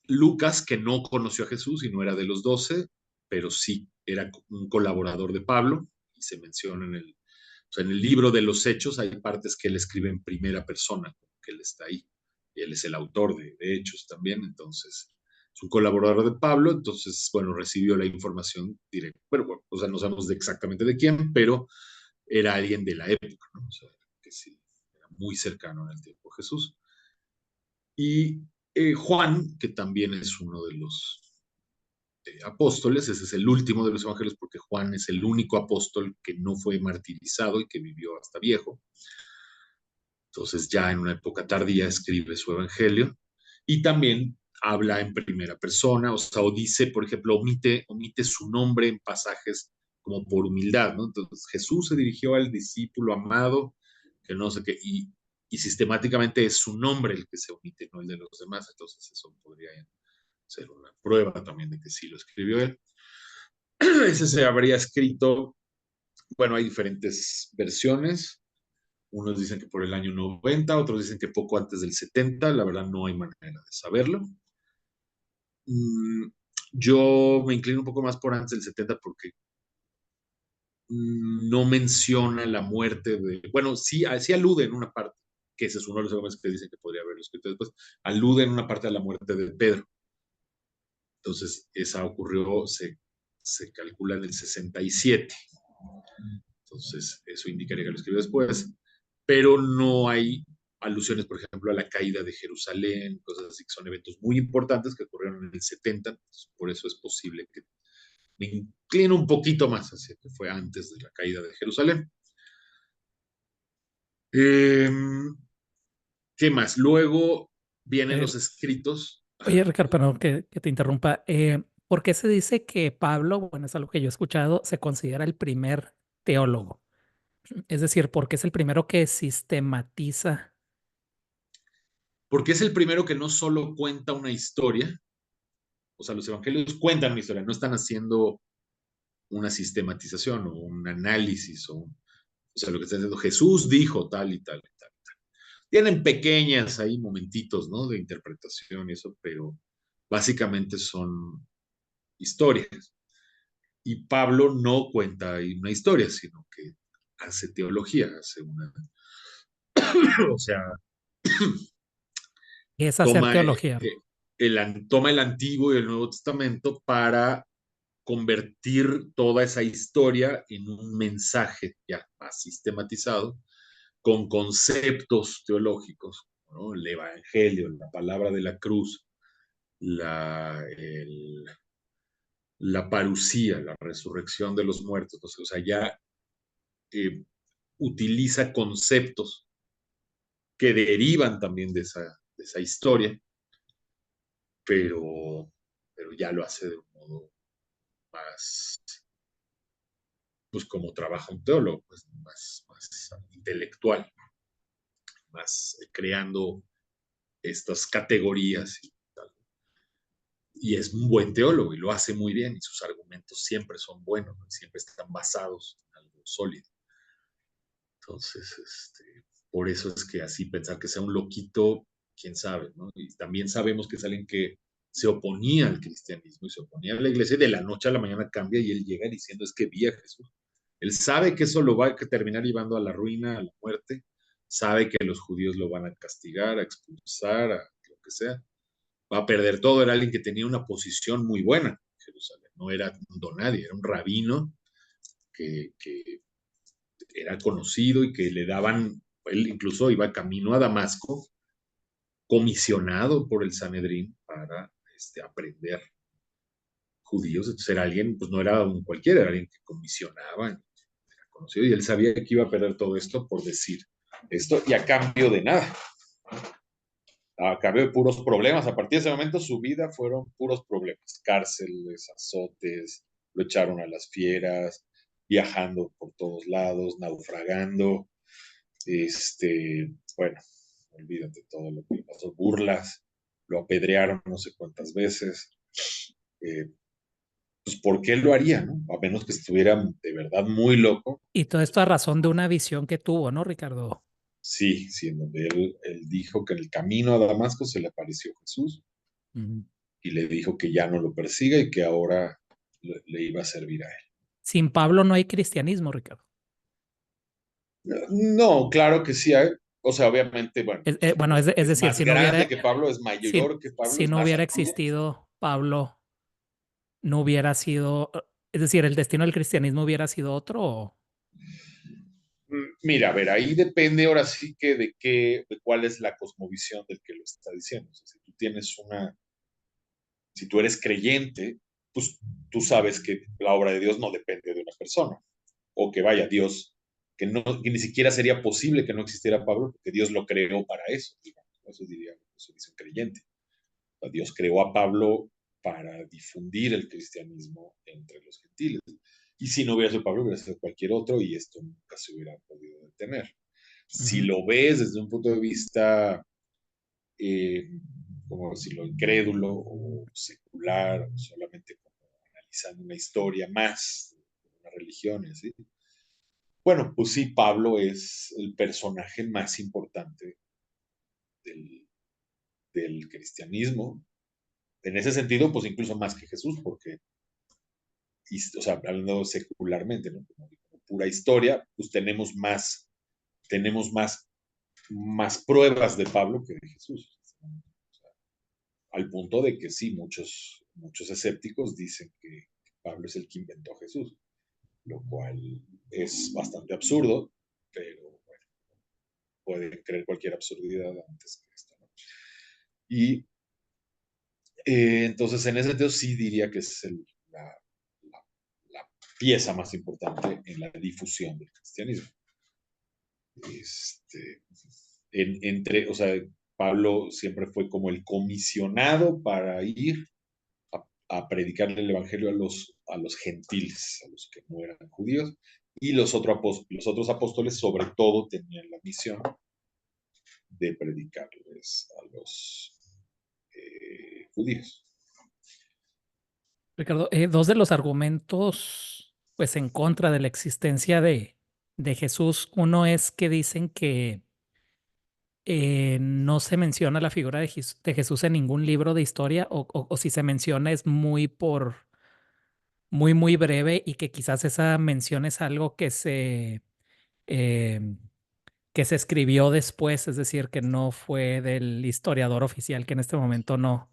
[SPEAKER 2] Lucas, que no conoció a Jesús y no era de los 12, pero sí era un colaborador de Pablo, y se menciona o sea, en el libro de los Hechos hay partes que él escribe en primera persona, que él está ahí, y él es el autor de Hechos también, entonces es un colaborador de Pablo, entonces, bueno, recibió la información directa, pero bueno, o sea, no sabemos exactamente de quién, pero era alguien de la época, ¿no? O sea, que sí, era muy cercano en el tiempo de Jesús. Y Juan, que también es uno de los apóstoles, ese es el último de los evangelios porque Juan es el único apóstol que no fue martirizado y que vivió hasta viejo. Entonces ya en una época tardía escribe su evangelio y también habla en primera persona, o sea, o dice, por ejemplo, omite su nombre en pasajes como por humildad, ¿no? Entonces Jesús se dirigió al discípulo amado, que no sé qué, y sistemáticamente es su nombre el que se omite, no el de los demás, entonces eso podría ser una prueba también de que sí lo escribió él. Ese se habría escrito, bueno, hay diferentes versiones. Unos dicen que por el año 90, otros dicen que poco antes del 70. La verdad no hay manera de saberlo. Mm, yo me inclino un poco más por antes del 70 porque no menciona la muerte de... Bueno, sí alude en una parte, que ese es uno de los argumentos que dicen que podría haberlo escrito después, alude en una parte a la muerte de Pedro. Entonces, esa ocurrió, se calcula en el 67. Entonces, eso indicaría que lo escribió después, pero no hay alusiones, por ejemplo, a la caída de Jerusalén, cosas así, que son eventos muy importantes que ocurrieron en el 70, por eso es posible que me inclino un poquito más hacia que fue antes de la caída de Jerusalén. Eh, ¿Qué más? Luego vienen
[SPEAKER 1] Eh,
[SPEAKER 2] los escritos.
[SPEAKER 1] Oye,
[SPEAKER 2] Ajá.
[SPEAKER 1] Ricardo, perdón que te interrumpa. ¿Por qué se dice que Pablo, bueno, es algo que yo he escuchado, se considera el primer teólogo? Es decir, porque es el primero que sistematiza.
[SPEAKER 2] Porque es el primero que no solo cuenta una historia, o sea, los evangelios cuentan una historia, no están haciendo una sistematización o un análisis o sea, lo que está diciendo Jesús dijo tal y tal y tal. Tienen pequeñas ahí momentitos, ¿no? De interpretación y eso, pero básicamente son historias. Y Pablo no cuenta ahí una historia, sino que hace teología, hace una, o sea,
[SPEAKER 1] Es hacer
[SPEAKER 2] toma
[SPEAKER 1] teología.
[SPEAKER 2] toma el Antiguo y el Nuevo Testamento para convertir toda esa historia en un mensaje ya más sistematizado con conceptos teológicos, ¿no? El Evangelio, la palabra de la cruz, la, el, la parucía, la resurrección de los muertos. Entonces, o sea, ya eh, utiliza conceptos que derivan también de esa historia, pero, pero ya lo hace de un modo más, pues como trabaja un teólogo, pues más intelectual, más creando estas categorías y tal. Y es un buen teólogo y lo hace muy bien y sus argumentos siempre son buenos, ¿no? Siempre están basados en algo sólido. Entonces, por eso es que así pensar que sea un loquito, quién sabe, ¿no? Y también sabemos que es alguien que se oponía al cristianismo y se oponía a la iglesia, y de la noche a la mañana cambia y él llega diciendo es que vi a Jesús. Él sabe que eso lo va a terminar llevando a la ruina, a la muerte, sabe que los judíos lo van a castigar, a expulsar, a lo que sea, va a perder todo. Era alguien que tenía una posición muy buena en Jerusalén, no era un donadie, era un rabino que era conocido y que le daban, él incluso iba camino a Damasco, comisionado por el Sanedrín para aprender judíos. Entonces era alguien, pues no era un cualquiera, era alguien que comisionaba, era conocido, y él sabía que iba a perder todo esto por decir esto y a cambio de nada, a cambio de puros problemas. A partir de ese momento su vida fueron puros problemas, cárceles, azotes, lo echaron a las fieras, viajando por todos lados, naufragando, bueno, olvídate todo lo que pasó, burlas, lo apedrearon no sé cuántas veces. Eh, pues ¿por qué lo haría, no? A menos que estuviera de verdad muy loco.
[SPEAKER 1] Y todo esto a razón de una visión que tuvo, ¿no, Ricardo?
[SPEAKER 2] Sí, sí, en donde él dijo que en el camino a Damasco se le apareció Jesús
[SPEAKER 1] Ujú.
[SPEAKER 2] y le dijo que ya no lo persiga y que ahora le iba a servir a él.
[SPEAKER 1] Sin Pablo no hay cristianismo, Ricardo.
[SPEAKER 2] No, claro que sí hay. O sea, obviamente, bueno,
[SPEAKER 1] Bueno, es
[SPEAKER 2] es
[SPEAKER 1] decir,
[SPEAKER 2] más grande que Pablo, es mayor que Pablo,
[SPEAKER 1] si
[SPEAKER 2] es
[SPEAKER 1] no
[SPEAKER 2] más
[SPEAKER 1] hubiera
[SPEAKER 2] antiguo.
[SPEAKER 1] existido Pablo, no hubiera sido, es decir, el destino del cristianismo hubiera sido otro.
[SPEAKER 2] Mira, a ver, ahí depende ahora sí que de cuál es la cosmovisión del que lo está diciendo. O sea, si tú tienes si tú eres creyente, pues tú sabes que la obra de Dios no depende de una persona. O que vaya, Dios, que ni siquiera sería posible que no existiera Pablo, porque Dios lo creó para eso, digamos. Eso diría, eso dice un creyente. O sea, Dios creó a Pablo para difundir el cristianismo entre los gentiles. Y si no hubiera sido Pablo, hubiera sido cualquier otro y esto nunca se hubiera podido detener. Si
[SPEAKER 1] Ujú.
[SPEAKER 2] lo ves desde un punto de vista, eh, como decirlo, incrédulo o secular, o solamente como analizando una historia más de una religión, ¿sí? Bueno, pues sí, Pablo es el personaje más importante del, del cristianismo. En ese sentido, pues incluso más que Jesús, porque, o sea, hablando secularmente, ¿no? Como pura historia, pues tenemos más pruebas de Pablo que de Jesús. Al punto de que sí, muchos escépticos dicen que Pablo es el que inventó a Jesús, lo cual es bastante absurdo, pero bueno, pueden creer cualquier absurdidad antes que esto, ¿no? Y entonces, en ese sentido, sí diría que es la, la pieza más importante en la difusión del cristianismo. Este, o sea, Pablo siempre fue como el comisionado para ir a predicar el evangelio a los gentiles, a los que no eran judíos, y los otros apóstoles sobre todo tenían la misión de predicarles a los judíos.
[SPEAKER 1] Ricardo, dos de los argumentos, pues, en contra de la existencia de Jesús, uno es que dicen que no se menciona la figura de Jesús en ningún libro de historia, o si se menciona es muy breve, y que quizás esa mención es algo eh, que se escribió después, es decir, que no fue del historiador oficial, que en este momento no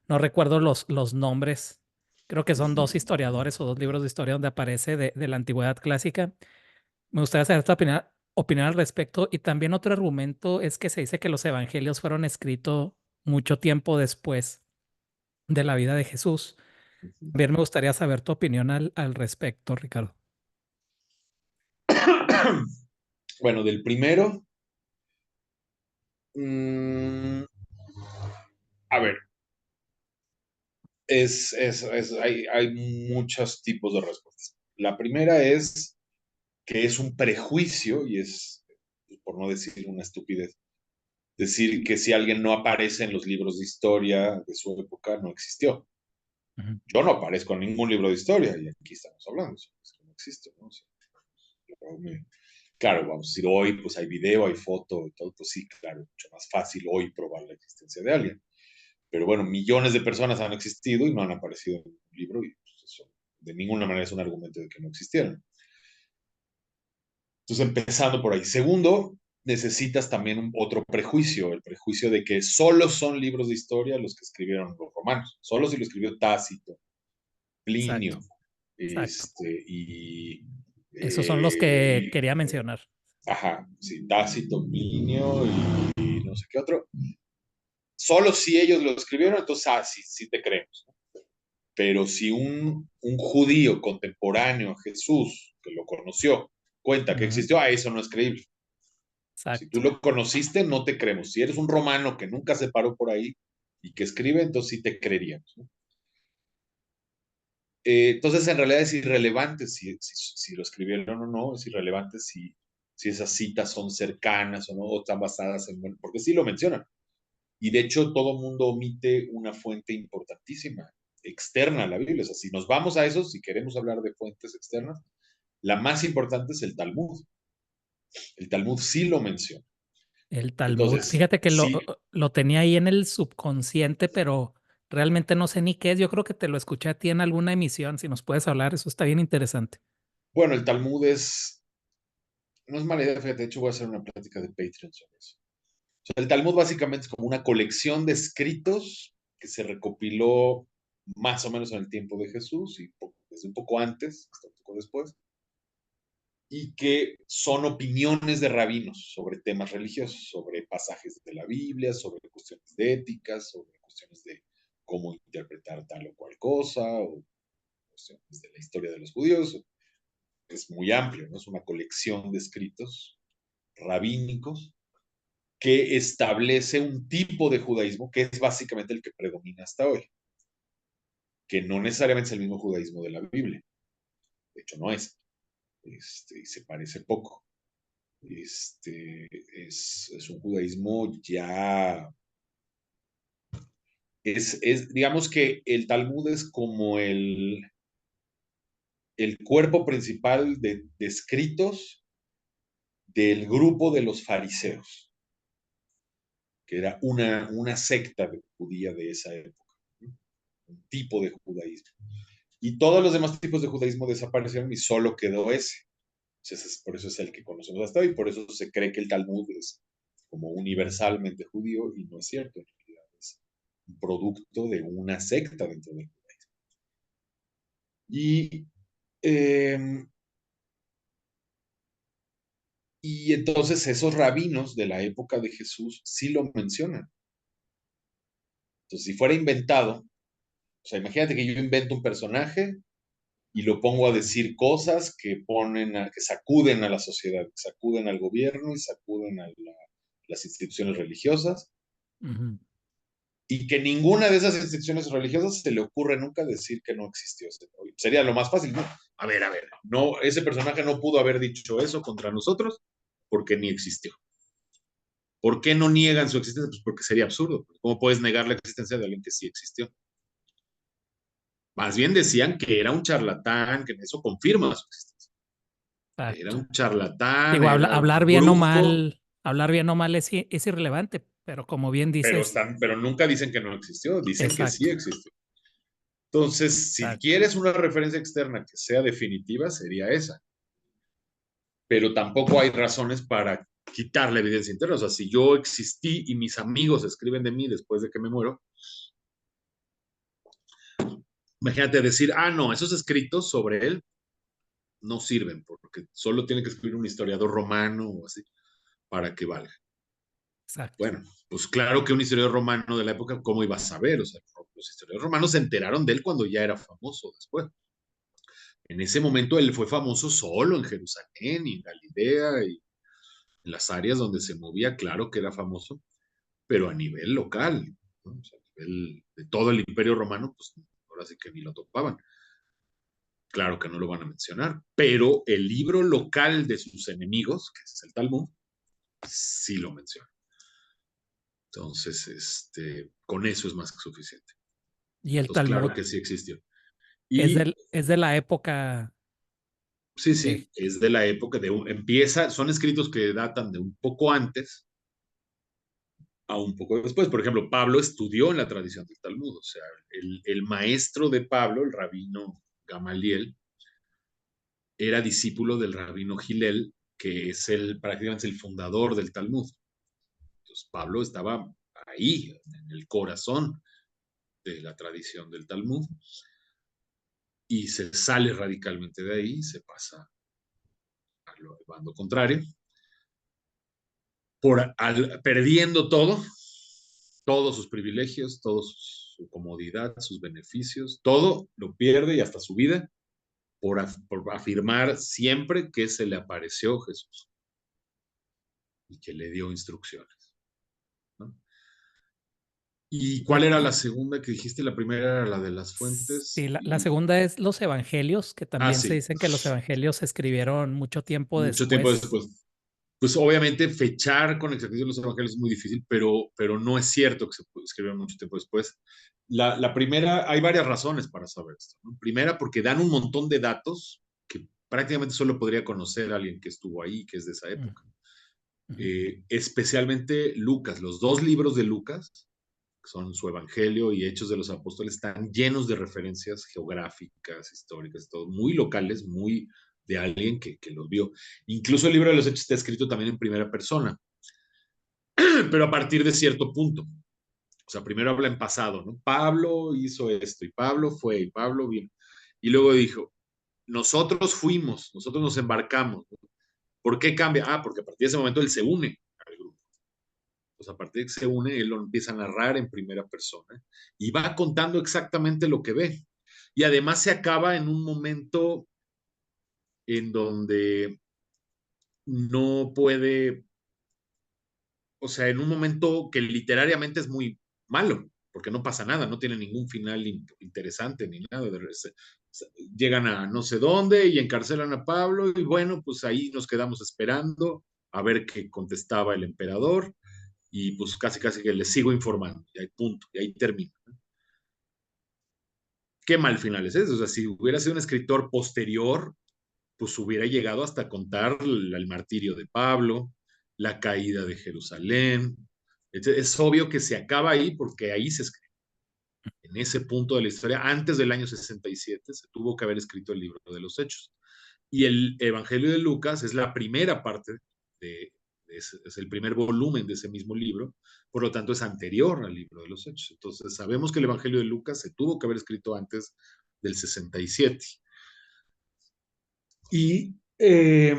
[SPEAKER 1] recuerdo los nombres. Creo que son dos historiadores o dos libros de historia donde aparece de la antigüedad clásica. Me gustaría saber tu opinión al respecto. Y también otro argumento es que se dice que los evangelios fueron escritos mucho tiempo después de la vida de Jesús. También me gustaría saber tu opinión al respecto, Ricardo.
[SPEAKER 2] Bueno, del primero, mmm, a ver, hay muchos tipos de respuestas. La primera es que es un prejuicio y es, por no decir una estupidez, decir que si alguien no aparece en los libros de historia de su época, no existió.
[SPEAKER 1] Ujú.
[SPEAKER 2] Yo no aparezco en ningún libro de historia y aquí estamos hablando, o sea, es que no existe, ¿no? O sea, claro, vamos a decir, hoy hay video, hay foto, y todo, pues sí, claro, mucho más fácil hoy probar la existencia de alguien. Pero bueno, millones de personas han existido y no han aparecido en un libro y pues, eso de ninguna manera es un argumento de que no existieran. Entonces, empezando por ahí. Segundo, necesitas también otro prejuicio, el prejuicio de que solo son libros de historia los que escribieron los romanos, solo si lo escribió Tácito,
[SPEAKER 1] Exacto,
[SPEAKER 2] Plinio,
[SPEAKER 1] exacto.
[SPEAKER 2] y,
[SPEAKER 1] Esos son los que
[SPEAKER 2] y,
[SPEAKER 1] quería mencionar.
[SPEAKER 2] ajá, sí, Tácito, Plinio y no sé qué otro. Solo si ellos lo escribieron, entonces, sí, sí te creemos. Pero si un judío contemporáneo a Jesús, que lo conoció, cuenta que
[SPEAKER 1] Ujú,
[SPEAKER 2] existió, eso no es creíble. Si tú
[SPEAKER 1] exacto.
[SPEAKER 2] lo conociste, no te creemos. Si eres un romano que nunca se paró por ahí y que escribe, entonces sí te creeríamos, ¿no? Entonces, en realidad es irrelevante si lo escribieron o no, es irrelevante si esas citas son cercanas o no, o están basadas en, porque sí lo mencionan. Y de hecho, todo mundo omite una fuente importantísima, externa a la Biblia. O sea, si nos vamos a eso, si queremos hablar de fuentes externas, la más importante es el Talmud. El Talmud sí lo menciona.
[SPEAKER 1] El Talmud.
[SPEAKER 2] Entonces,
[SPEAKER 1] Fíjate que
[SPEAKER 2] sí,
[SPEAKER 1] lo tenía ahí en el subconsciente, pero realmente no sé ni qué es. Yo creo que te lo escuché a ti en alguna emisión. Si nos puedes hablar, eso está bien interesante.
[SPEAKER 2] bueno, el Talmud no es mala idea, fíjate, de hecho voy a hacer una plática de Patreon sobre eso. O sea, el Talmud básicamente es como una colección de escritos que se recopiló más o menos en el tiempo de Jesús y desde un poco antes, hasta un poco después, y que son opiniones de rabinos sobre temas religiosos, sobre pasajes de la Biblia, sobre cuestiones de éticas, sobre cuestiones de cómo interpretar tal o cual cosa, o cuestiones de la historia de los judíos. Es muy amplio, ¿no? Es una colección de escritos rabínicos que establece un tipo de judaísmo que es básicamente el que predomina hasta hoy, que no necesariamente es el mismo judaísmo de la Biblia, de hecho no es, y se parece poco. Es un judaísmo ya, digamos que el Talmud es como el cuerpo principal de escritos del grupo de los fariseos, que era una secta judía de esa época, ¿no? Un tipo de judaísmo. Y todos los demás tipos de judaísmo desaparecieron y solo quedó ese. Entonces, por eso es el que conocemos hasta hoy, por eso se cree que el Talmud es como universalmente judío y no es cierto, en realidad es un producto de una secta dentro del judaísmo. Y, eh, y entonces esos rabinos de la época de Jesús sí lo mencionan. Entonces, si fuera inventado, o sea, imagínate que yo invento un personaje y lo pongo a decir cosas que sacuden a la sociedad, que sacuden al gobierno y sacuden a las instituciones religiosas,
[SPEAKER 1] Ujú,
[SPEAKER 2] y que ninguna de esas instituciones religiosas se le ocurre nunca decir que no existió. Sería lo más fácil, ¿no? A ver, no, ese personaje no pudo haber dicho eso contra nosotros porque ni existió. ¿Por qué no niegan su existencia? Pues porque sería absurdo. ¿Cómo puedes negar la existencia de alguien que sí existió? Más bien decían que era un charlatán, que eso confirma su existencia. Era
[SPEAKER 1] exacto.
[SPEAKER 2] un charlatán,
[SPEAKER 1] Digo,
[SPEAKER 2] era un brujo,
[SPEAKER 1] hablar bien o mal es irrelevante, pero como bien dices,
[SPEAKER 2] pero nunca dicen que no existió, dicen que sí
[SPEAKER 1] exacto,
[SPEAKER 2] existió. Entonces, si
[SPEAKER 1] exacto,
[SPEAKER 2] quieres una referencia externa que sea definitiva, sería esa. Pero tampoco hay razones para quitar la evidencia interna. O sea, si yo existí y mis amigos escriben de mí después de que me muero, imagínate decir, no, esos escritos sobre él no sirven, porque solo tiene que escribir un historiador romano o así para que valga.
[SPEAKER 1] exacto.
[SPEAKER 2] Bueno, pues claro que un historiador romano de la época, ¿cómo iba a saber? O sea, los historiadores romanos se enteraron de él cuando ya era famoso después. En ese momento él fue famoso solo en Jerusalén y en Galilea y en las áreas donde se movía, claro que era famoso, pero a nivel local, ¿no? O sea, a nivel de todo el imperio romano, pues ahora sí que ni lo topaban. Claro que no lo van a mencionar, pero el libro local de sus enemigos, que es el Talmud, sí lo menciona. Entonces, con eso es más que suficiente.
[SPEAKER 1] Y el
[SPEAKER 2] Entonces, claro
[SPEAKER 1] Talmud
[SPEAKER 2] que sí existió. Y
[SPEAKER 1] es de la época
[SPEAKER 2] sí,
[SPEAKER 1] de,
[SPEAKER 2] sí, es de la época son escritos que datan de un poco antes, a un poco después. Por ejemplo, Pablo estudió en la tradición del Talmud, o sea, el maestro de Pablo, el rabino Gamaliel, era discípulo del rabino Gilel, que es prácticamente el fundador del Talmud. Entonces, Pablo estaba ahí, en el corazón de la tradición del Talmud, y se sale radicalmente de ahí, se pasa al bando contrario, perdiendo todo, todos sus privilegios, toda su comodidad, sus beneficios, todo lo pierde y hasta su vida por afirmar siempre que se le apareció Jesús y que le dio instrucciones, ¿no? ¿Y cuál era la segunda que dijiste? La primera era la de las
[SPEAKER 1] Sí,
[SPEAKER 2] fuentes.
[SPEAKER 1] la segunda es los evangelios, que también se
[SPEAKER 2] Sí,
[SPEAKER 1] dicen que los evangelios se escribieron mucho tiempo
[SPEAKER 2] mucho tiempo
[SPEAKER 1] después.
[SPEAKER 2] después. Pues obviamente fechar con exactitud los evangelios es muy difícil, pero no es cierto que se escribieron mucho tiempo después. La primera, hay varias razones para saber esto, ¿no? Primera, porque dan un montón de datos que prácticamente solo podría conocer a alguien que estuvo ahí, que es de esa
[SPEAKER 1] Mm,
[SPEAKER 2] época.
[SPEAKER 1] ujú.
[SPEAKER 2] Especialmente Lucas, los dos libros de Lucas, que son su Evangelio y Hechos de los Apóstoles, están llenos de referencias geográficas, históricas, todo, muy locales, muy de alguien que los vio. Incluso el libro de los Hechos está escrito también en primera persona, pero a partir de cierto punto. O sea, primero habla en pasado, ¿no? Pablo hizo esto, y Pablo fue, y Pablo vino. Y luego dijo, nosotros fuimos, nosotros nos embarcamos. ¿Por qué cambia? Porque a partir de ese momento él se une al grupo. Pues a partir de que se une, él lo empieza a narrar en primera persona y va contando exactamente lo que ve. Y además se acaba en un momento en donde no puede, o sea, en un momento que literariamente es muy malo, porque no pasa nada, no tiene ningún final interesante ni nada. Llegan a no sé dónde y encarcelan a Pablo y bueno, pues ahí nos quedamos esperando a ver qué contestaba el emperador y pues casi casi que les sigo informando y ahí punto, y ahí termina. Qué mal final es eso, o sea, si hubiera sido un escritor posterior, pues hubiera llegado hasta contar el martirio de Pablo, la caída de Jerusalén. Es obvio que se acaba ahí porque ahí se escribe. En ese punto de la historia, antes del año 67, se tuvo que haber escrito el libro de los Hechos. Y el Evangelio de Lucas es la primera parte es el primer volumen de ese mismo libro, por lo tanto es anterior al libro de los Hechos. Entonces sabemos que el Evangelio de Lucas se tuvo que haber escrito antes del 67. Y, eh,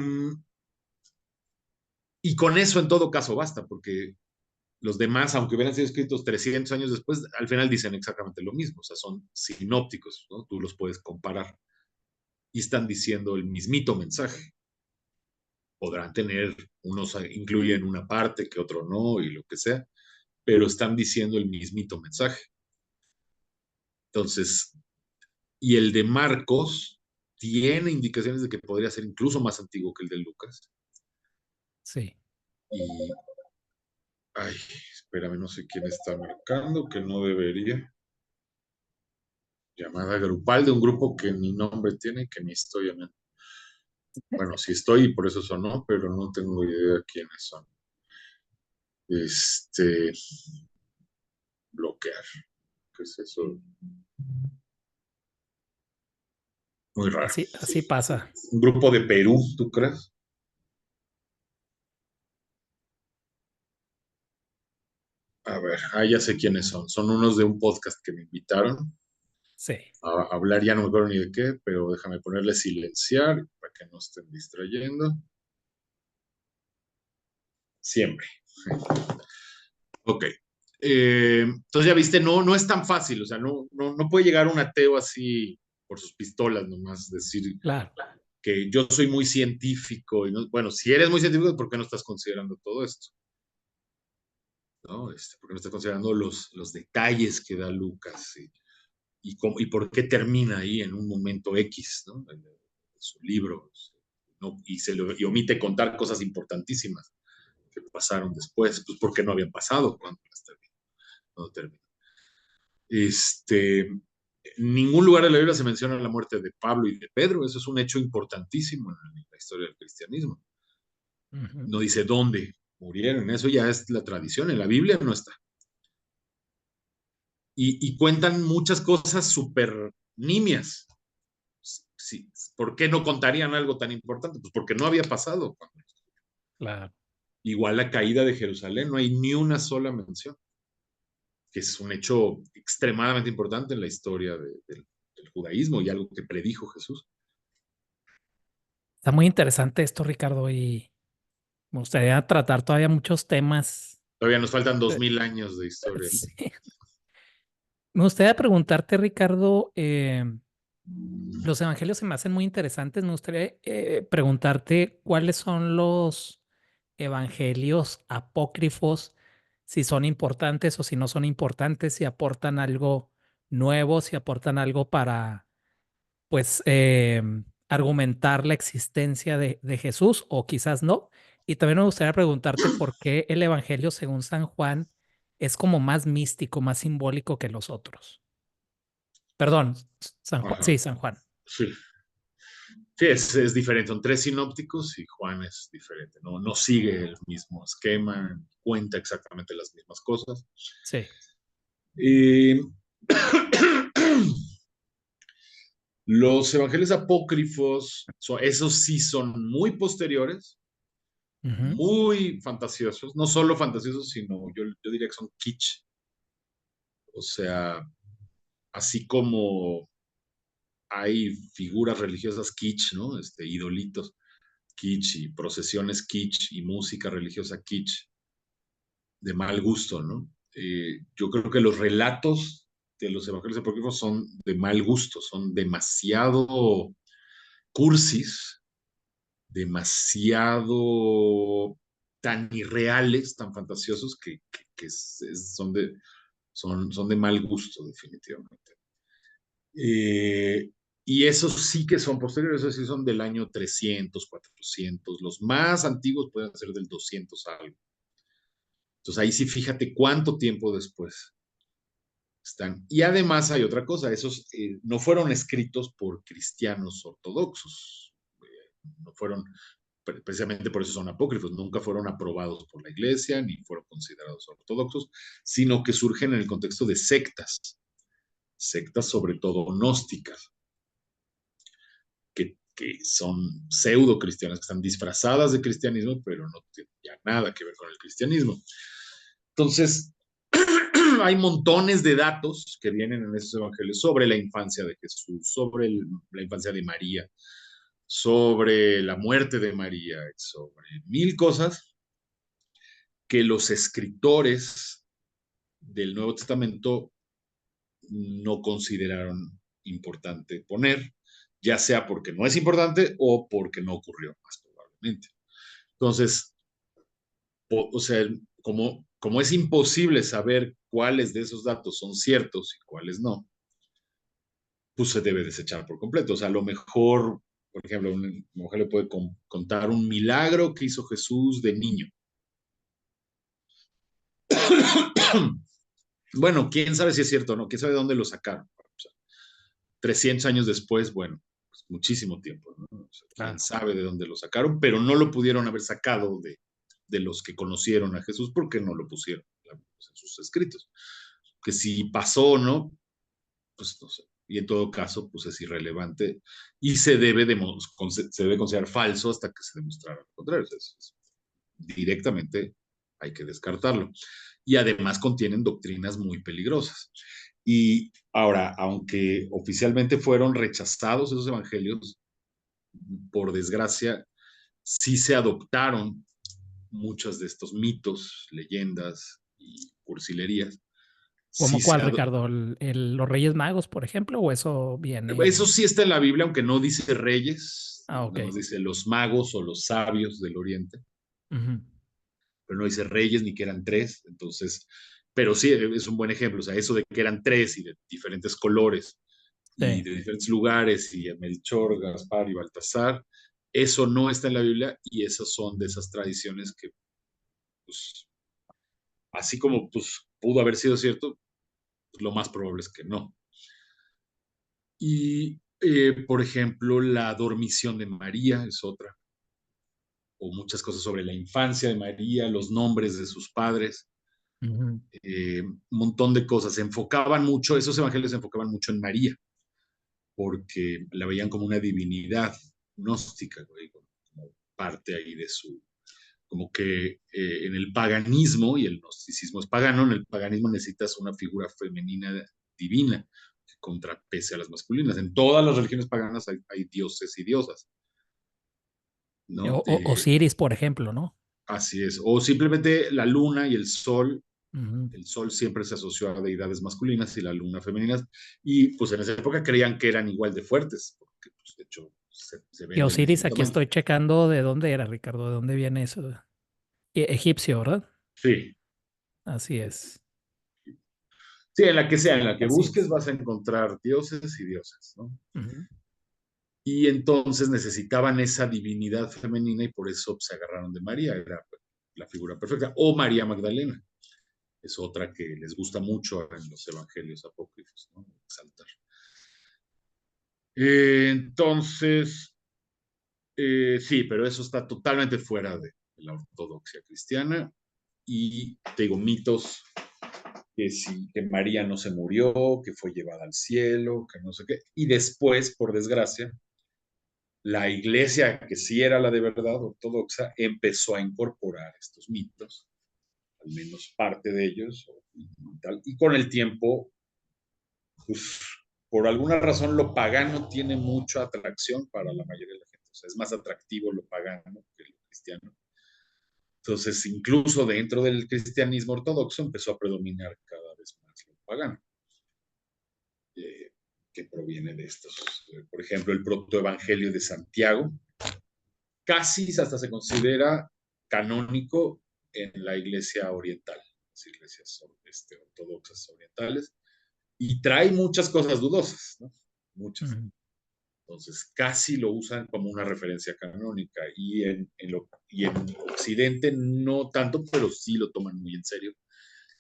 [SPEAKER 2] y con eso en todo caso basta, porque los demás, aunque hubieran sido escritos 300 años después, al final dicen exactamente lo mismo, o sea, son sinópticos, ¿no? Tú los puedes comparar y están diciendo el mismito mensaje. Podrán tener, unos incluyen una parte que otro no y lo que sea, pero están diciendo el mismito mensaje. Entonces, y el de Marcos tiene indicaciones de que podría ser incluso más antiguo que el de Lucas.
[SPEAKER 1] Sí.
[SPEAKER 2] Y, ay, espérame, no sé quién está marcando, que no debería. Llamada grupal de un grupo que ni nombre tiene, que ni estoy en. Bueno, sí estoy y por eso sonó, pero no tengo idea quiénes son. Este, bloquear. ¿Qué es eso? Muy raro.
[SPEAKER 1] Así pasa.
[SPEAKER 2] Un grupo de Perú, ¿tú crees? A ver, ya sé quiénes son. Son unos de un podcast que me invitaron
[SPEAKER 1] Sí.
[SPEAKER 2] a hablar, ya no me acuerdo ni de qué, pero déjame ponerle silenciar para que no estén distrayendo. Siempre. Ok. Entonces ya viste, no es tan fácil, o sea, no puede llegar un ateo así por sus pistolas nomás, decir
[SPEAKER 1] Claro.
[SPEAKER 2] que yo soy muy científico. Y no, bueno, si eres muy científico, ¿por qué no estás considerando todo esto? ¿No? ¿Por qué no estás considerando los detalles que da Lucas? Y por qué termina ahí en un momento X, ¿no? En su libro, ¿no? Y omite contar cosas importantísimas que pasaron después, pues porque no habían pasado cuando terminó. En ningún lugar de la Biblia se menciona la muerte de Pablo y de Pedro, eso es un hecho importantísimo en la historia del cristianismo.
[SPEAKER 1] Ujú.
[SPEAKER 2] No dice dónde, murieron. Eso ya es la tradición, en la Biblia no está. Y cuentan muchas cosas súper nimias. Sí, ¿por qué no contarían algo tan importante? Pues porque no había pasado.
[SPEAKER 1] Claro.
[SPEAKER 2] Igual la caída de Jerusalén, no hay ni una sola mención, que es un hecho extremadamente importante en la historia del judaísmo y algo que predijo Jesús.
[SPEAKER 1] Está muy interesante esto, Ricardo, y me gustaría tratar todavía muchos temas.
[SPEAKER 2] Todavía nos faltan dos
[SPEAKER 1] Eh,
[SPEAKER 2] mil años de historia.
[SPEAKER 1] sí. Me gustaría preguntarte, Ricardo, los evangelios se me hacen muy interesantes. Me gustaría preguntarte cuáles son los evangelios apócrifos, si son importantes o si no son importantes, si aportan algo nuevo, si aportan algo para, pues, argumentar la existencia de Jesús o quizás no. Y también me gustaría preguntarte por qué el evangelio según San Juan es como más místico, más simbólico que los otros. Perdón, San Juan,
[SPEAKER 2] Ajá.
[SPEAKER 1] sí, San Juan.
[SPEAKER 2] Sí, sí es diferente. Son tres sinópticos y Juan es diferente. No, no sigue el mismo esquema, cuenta exactamente las mismas cosas.
[SPEAKER 1] Sí.
[SPEAKER 2] Y los evangelios apócrifos, esos sí son muy posteriores,
[SPEAKER 1] Ujú.
[SPEAKER 2] muy fantasiosos, no solo fantasiosos, sino yo diría que son kitsch. O sea, así como hay figuras religiosas kitsch, ¿no? Idolitos kitsch y procesiones kitsch y música religiosa kitsch de mal gusto, ¿no? Yo creo que los relatos de los evangelios apócrifos son de mal gusto, son demasiado cursis, demasiado tan irreales, tan fantasiosos son de mal gusto, definitivamente. Y esos sí que son posteriores, esos sí son del año 300, 400, los más antiguos pueden ser del 200 algo. Entonces ahí sí fíjate cuánto tiempo después están. Y además hay otra cosa, esos no fueron escritos por cristianos ortodoxos, no fueron, precisamente por eso son apócrifos, nunca fueron aprobados por la iglesia ni fueron considerados ortodoxos, sino que surgen en el contexto de sectas, sectas sobre todo gnósticas, que son pseudo cristianas, que están disfrazadas de cristianismo, pero no tienen ya nada que ver con el cristianismo. Entonces, hay montones de datos que vienen en esos evangelios sobre la infancia de Jesús, sobre la infancia de María, sobre la muerte de María, sobre mil cosas que los escritores del Nuevo Testamento no consideraron importante poner, ya sea porque no es importante o porque no ocurrió más probablemente. Entonces, o sea, como es imposible saber cuáles de esos datos son ciertos y cuáles no, pues se debe desechar por completo. O sea, a lo mejor, por ejemplo, una mujer le puede contar un milagro que hizo Jesús de niño. Bueno, quién sabe si es cierto o no, quién sabe de dónde lo sacaron. O sea, 300 años después, bueno, pues muchísimo tiempo, ¿no? O sea, quién
[SPEAKER 1] Claro.
[SPEAKER 2] sabe de dónde lo sacaron, pero no lo pudieron haber sacado de los que conocieron a Jesús porque no lo pusieron en sus escritos. Que si pasó o no, pues no sé. Y en todo caso, pues es irrelevante y se debe considerar falso hasta que se demostrara lo contrario. Directamente hay que descartarlo. Y además contienen doctrinas muy peligrosas. Y ahora, aunque oficialmente fueron rechazados esos evangelios, por desgracia, sí se adoptaron muchos de estos mitos, leyendas y cursilerías. Sí
[SPEAKER 1] ¿Cómo cuál,
[SPEAKER 2] se
[SPEAKER 1] Ricardo? ¿Los Reyes Magos, por ejemplo? ¿O eso
[SPEAKER 2] Eso
[SPEAKER 1] viene?
[SPEAKER 2] sí está en la Biblia, aunque no dice reyes,
[SPEAKER 1] Ah, ok.
[SPEAKER 2] nada más dice los magos o los sabios del Oriente,
[SPEAKER 1] Ujú.
[SPEAKER 2] pero no dice reyes ni que eran tres, entonces, pero sí es un buen ejemplo, o sea, eso de que eran tres y de diferentes colores y
[SPEAKER 1] Sí.
[SPEAKER 2] de diferentes lugares y Melchor, Gaspar y Baltasar, eso no está en la Biblia y esas son de esas tradiciones que, pues, así como pues, pudo haber sido cierto, pues, lo más probable es que no. Y, por ejemplo, la dormición de María es otra. o muchas cosas sobre la infancia de María, los nombres de sus padres,
[SPEAKER 1] Ujú.
[SPEAKER 2] un montón de cosas. Se enfocaban mucho, esos evangelios se enfocaban mucho en María, porque la veían como una divinidad gnóstica, güey, como parte ahí de su, como que en el paganismo, y el gnosticismo es pagano, en el paganismo necesitas una figura femenina divina que contrapese a las masculinas. En todas las religiones paganas hay dioses y diosas, ¿no?
[SPEAKER 1] Osiris, por ejemplo, ¿no?
[SPEAKER 2] Así es. O simplemente la luna y
[SPEAKER 1] Ujú.
[SPEAKER 2] el sol siempre se asoció a deidades masculinas y la luna femeninas, y pues en esa época creían que eran igual de fuertes, porque pues, de hecho se
[SPEAKER 1] Y
[SPEAKER 2] ven del
[SPEAKER 1] Osiris,
[SPEAKER 2] mismo
[SPEAKER 1] aquí
[SPEAKER 2] tamaño.
[SPEAKER 1] estoy checando de dónde era, Ricardo, de dónde viene eso. Egipcio, ¿verdad?
[SPEAKER 2] Sí,
[SPEAKER 1] Así es.
[SPEAKER 2] sí, en la que sea, en la que
[SPEAKER 1] Así
[SPEAKER 2] busques
[SPEAKER 1] es.
[SPEAKER 2] vas a encontrar dioses y dioses, ¿no?
[SPEAKER 1] Ujú.
[SPEAKER 2] Y entonces necesitaban esa divinidad femenina y por eso se agarraron de María, era la figura perfecta. O María Magdalena, es otra que les gusta mucho en los evangelios apócrifos, ¿no? Exaltar. Entonces, sí, pero eso está totalmente fuera de la ortodoxia cristiana. Y te digo, mitos que sí, que María no se murió, que fue llevada al cielo, que no sé qué. Y después, por desgracia, la iglesia, que sí era la de verdad ortodoxa, empezó a incorporar estos mitos, al menos parte de ellos, y con el tiempo, pues, por alguna razón, lo pagano tiene mucha atracción para la mayoría de la gente. O sea, es más atractivo lo pagano que lo cristiano. Entonces, incluso dentro del cristianismo ortodoxo empezó a predominar cada vez más lo pagano, eh, que proviene de estos. Por ejemplo, el protoevangelio de Santiago, casi hasta se considera canónico en la iglesia oriental, las iglesias ortodoxas orientales, y trae muchas cosas dudosas, ¿no? Muchas.
[SPEAKER 1] Ujú.
[SPEAKER 2] Entonces, casi lo usan como una referencia canónica, y en Occidente no tanto, pero sí lo toman muy en serio.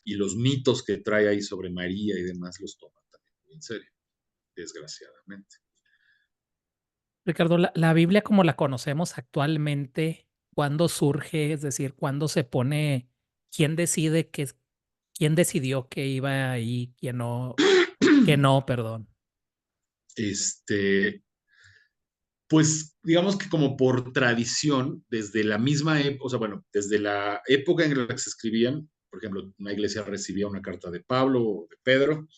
[SPEAKER 2] Y los mitos que trae ahí sobre María y demás los toman también muy en serio, desgraciadamente.
[SPEAKER 1] Ricardo, la Biblia como la conocemos actualmente, ¿cuándo surge? Es decir, ¿cuándo se pone? ¿Quién decide quién decidió que iba ahí, quién no, que no, perdón?
[SPEAKER 2] Este, pues digamos que como por tradición, desde la misma época, o sea, bueno, desde la época en la que se escribían, por ejemplo, una iglesia recibía una carta de Pablo o de Pedro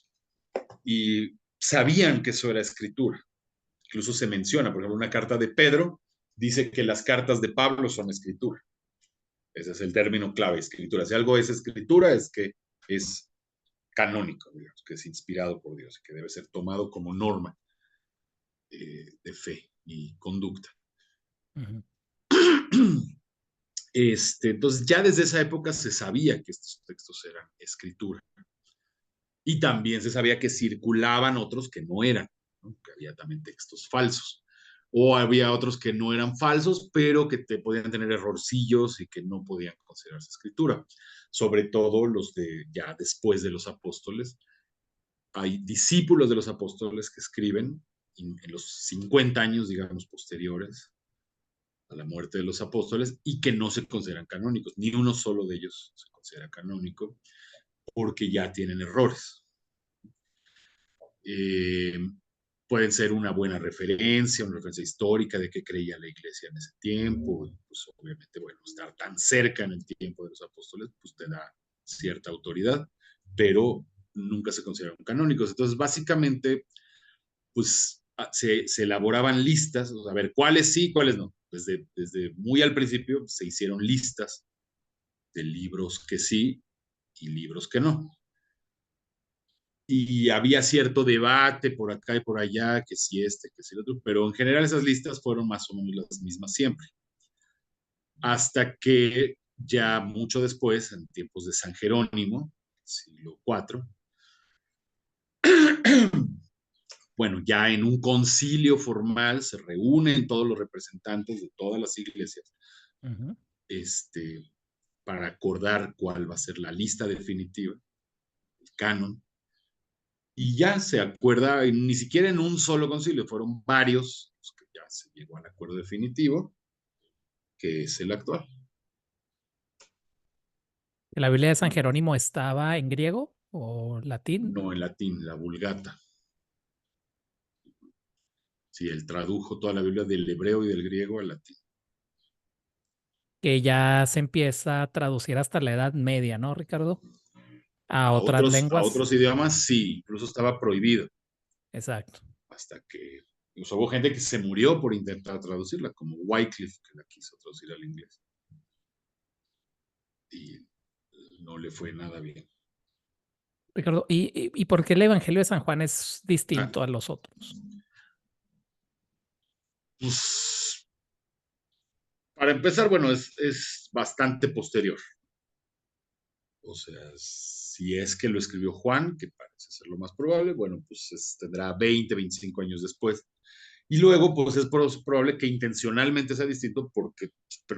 [SPEAKER 2] y sabían que eso era escritura. Incluso se menciona, por ejemplo, una carta de Pedro dice que las cartas de Pablo son escritura. Ese es el término clave, escritura. Si algo es escritura, es que es canónico, digamos, que es inspirado por Dios, que debe ser tomado como norma de fe y conducta.
[SPEAKER 1] Ujú.
[SPEAKER 2] Entonces, ya desde esa época se sabía que estos textos eran escritura. Y también se sabía que circulaban otros que no eran, ¿no? Que había también textos falsos. O había otros que no eran falsos, pero que te podían tener errorcillos y que no podían considerarse escritura. Sobre todo los de ya después de los apóstoles. Hay discípulos de los apóstoles que escriben en los 50 años, digamos, posteriores a la muerte de los apóstoles y que no se consideran canónicos. Ni uno solo de ellos se considera canónico porque ya tienen errores. Eh, Pueden ser una buena referencia, una referencia histórica de qué creía la iglesia en ese tiempo. Y pues obviamente, bueno, estar tan cerca en el tiempo de los apóstoles, pues te da cierta autoridad, pero nunca se consideraron canónicos. Entonces, básicamente, pues se elaboraban listas, o sea, a ver, cuáles sí, cuáles no. Desde muy al principio se hicieron listas de libros que sí y libros que no. Y había cierto debate por acá y por allá, que si este, que si el otro, pero en general esas listas fueron más o menos las mismas siempre. Hasta que ya mucho después, en tiempos de San Jerónimo, siglo IV, bueno, ya en un concilio formal se reúnen todos los representantes de todas las iglesias,
[SPEAKER 1] Ujú.
[SPEAKER 2] este, para acordar cuál va a ser la lista definitiva, el canon, y ya se acuerda, ni siquiera en un solo concilio, fueron varios, que ya se llegó al acuerdo definitivo, que es el actual.
[SPEAKER 1] ¿La Biblia de San Jerónimo estaba en griego o latín?
[SPEAKER 2] No en latín, la Vulgata. Sí, él tradujo toda la Biblia del hebreo y del griego al latín.
[SPEAKER 1] Que ya se empieza a traducir hasta la Edad Media, ¿no, Ricardo? A otras
[SPEAKER 2] A
[SPEAKER 1] lenguas.
[SPEAKER 2] otros idiomas sí, incluso estaba prohibido,
[SPEAKER 1] Exacto.
[SPEAKER 2] hasta que incluso hubo gente que se murió por intentar traducirla, como Wycliffe, que la quiso traducir al inglés. Y no le fue nada bien.
[SPEAKER 1] Ricardo, ¿y por qué el Evangelio de San Juan es
[SPEAKER 2] Ah,
[SPEAKER 1] distinto a los otros?
[SPEAKER 2] pues, para empezar, bueno, es bastante posterior. O sea, si es que lo escribió Juan, que parece ser lo más probable, bueno, pues tendrá 20, 25 años después. Y luego, pues es probable que intencionalmente sea distinto porque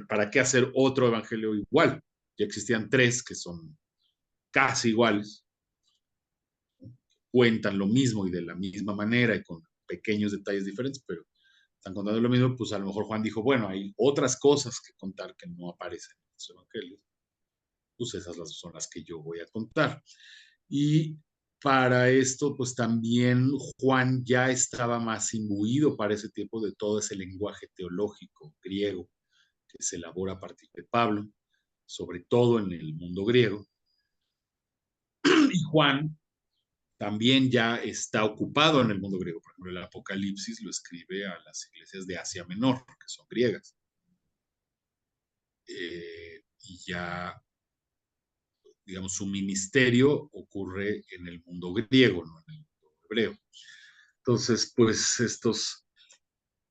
[SPEAKER 2] ¿para qué hacer otro evangelio igual? Ya existían tres que son casi iguales, cuentan lo mismo y de la misma manera y con pequeños detalles diferentes, pero están contando lo mismo, pues a lo mejor Juan dijo, bueno, hay otras cosas que contar que no aparecen en los evangelios, pues esas son las que yo voy a contar. Y para esto, pues también Juan ya estaba más imbuido para ese tiempo de todo ese lenguaje teológico griego que se elabora a partir de Pablo, sobre todo en el mundo griego. Y Juan también ya está ocupado en el mundo griego. Por ejemplo, el Apocalipsis lo escribe a las iglesias de Asia Menor, que son griegas. Y ya, digamos, su ministerio ocurre en el mundo griego, no en el mundo hebreo. Entonces, pues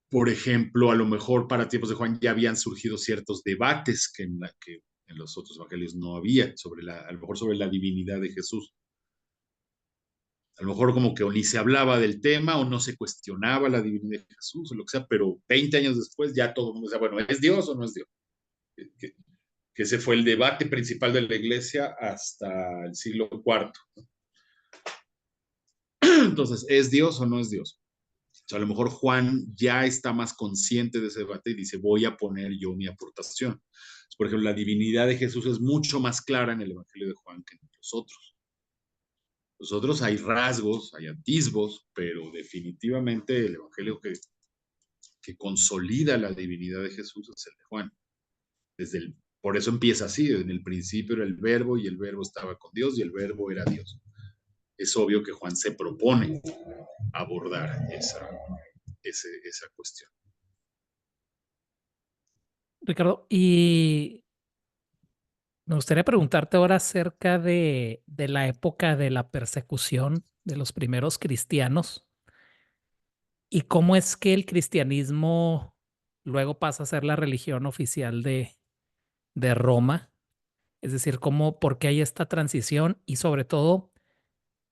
[SPEAKER 2] por ejemplo, a lo mejor para tiempos de Juan ya habían surgido ciertos debates que en los otros evangelios no había, a lo mejor sobre la divinidad de Jesús. A lo mejor como que o ni se hablaba del tema o no se cuestionaba la divinidad de Jesús o lo que sea, pero 20 años después ya todo el mundo decía, bueno, ¿es Dios o no es Dios? Que, que ese fue el debate principal de la iglesia hasta el siglo IV. Entonces, ¿es Dios o no es Dios? O sea, a lo mejor Juan ya está más consciente de ese debate y dice, voy a poner yo mi aportación. Por ejemplo, la divinidad de Jesús es mucho más clara en el Evangelio de Juan que en los otros. Los otros hay rasgos, hay atisbos, pero definitivamente el Evangelio que consolida la divinidad de Jesús es el de Juan. Por eso empieza así, en el principio era el verbo y el verbo estaba con Dios y el verbo era Dios. Es obvio que Juan se propone abordar esa cuestión.
[SPEAKER 1] Ricardo, y me gustaría preguntarte ahora acerca de la época de la persecución de los primeros cristianos y cómo es que el cristianismo luego pasa a ser la religión oficial de Roma. Es decir, por qué hay esta transición y sobre todo,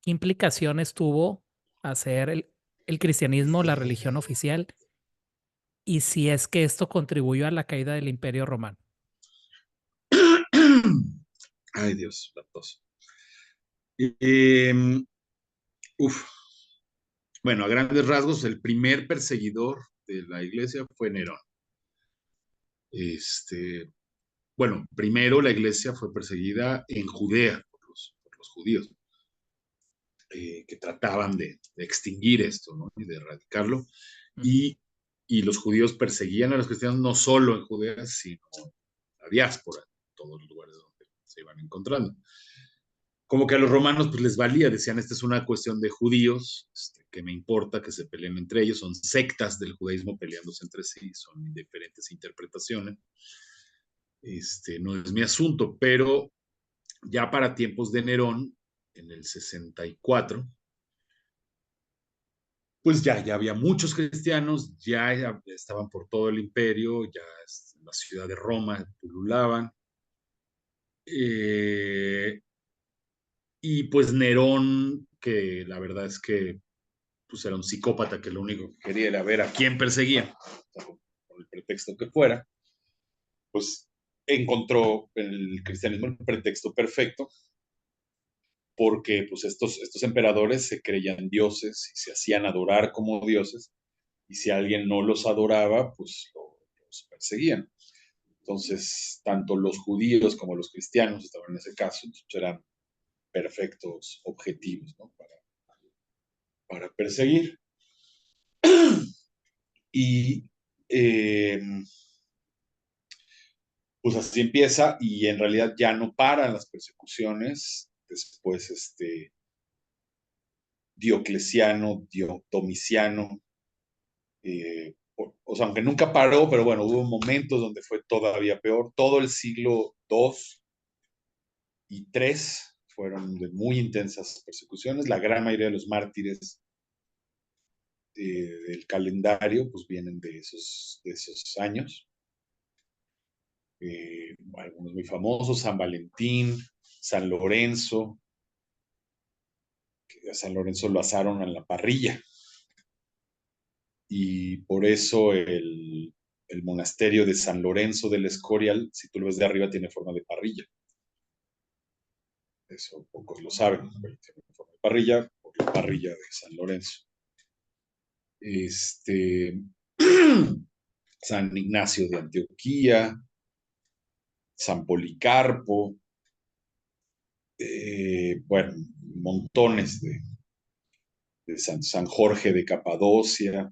[SPEAKER 1] qué implicaciones tuvo hacer el cristianismo la religión oficial y si es que esto contribuyó a la caída del Imperio Romano.
[SPEAKER 2] Ay, Dios, la tos. Eh, uf. Bueno, a grandes rasgos, el primer perseguidor de la iglesia fue Nerón. Bueno, primero la iglesia fue perseguida en Judea por los judíos, que trataban de extinguir esto, ¿no? Y de erradicarlo.
[SPEAKER 1] Ujú.
[SPEAKER 2] Y los judíos perseguían a los cristianos no solo en Judea, sino en la diáspora, en todos los lugares donde se iban encontrando. Como que a los romanos pues les valía, decían, esta es una cuestión de judíos, que me importa que se peleen entre ellos, son sectas del judaísmo peleándose entre sí, son diferentes interpretaciones, no es mi asunto, pero ya para tiempos de Nerón, en el 64, pues ya había muchos cristianos, ya estaban por todo el imperio, ya en la ciudad de Roma pululaban, eh, y pues Nerón, que la verdad es que pues era un psicópata que lo único que quería era ver a quién perseguía, por el pretexto que fuera, pues encontró en el cristianismo el pretexto perfecto, porque pues estos emperadores se creían dioses y se hacían adorar como dioses, y si alguien no los adoraba, pues los perseguían. Entonces, tanto los judíos como los cristianos estaban en ese caso, entonces eran perfectos objetivos, ¿no? Para perseguir. Y eh, pues así empieza y en realidad ya no paran las persecuciones. Después Diocleciano, Domiciano, o sea, aunque nunca paró, pero bueno, hubo momentos donde fue todavía peor. Todo el siglo II y III fueron de muy intensas persecuciones. La gran mayoría de los mártires del calendario pues vienen de esos años. Algunos muy famosos, San Valentín, San Lorenzo, que a San Lorenzo lo asaron en la parrilla y por eso el monasterio de San Lorenzo del Escorial, si tú lo ves de arriba, tiene forma de parrilla. Eso pocos lo saben, pero tiene forma de parrilla por la parrilla de San Lorenzo. San Ignacio de Antioquía, San Policarpo, bueno, montones de San Jorge de Capadocia,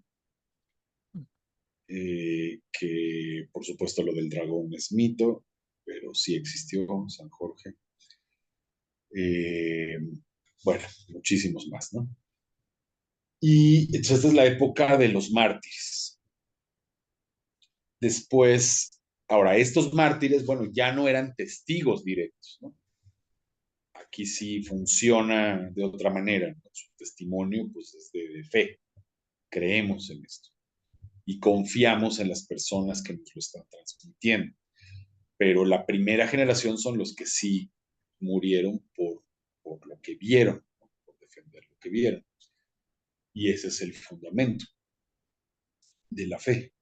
[SPEAKER 2] que por supuesto lo del dragón es mito, pero sí existió San Jorge. Eh, bueno, muchísimos más, ¿no? Y entonces esta es la época de los mártires. Después, ahora, estos mártires, bueno, ya no eran testigos directos, ¿no? Aquí sí funciona de otra manera, ¿no? Su testimonio, pues, es de fe. Creemos en esto y confiamos en las personas que nos lo están transmitiendo. Pero la primera generación son los que sí murieron por lo que vieron, ¿no? Por defender lo que vieron. Y ese es el fundamento de la fe.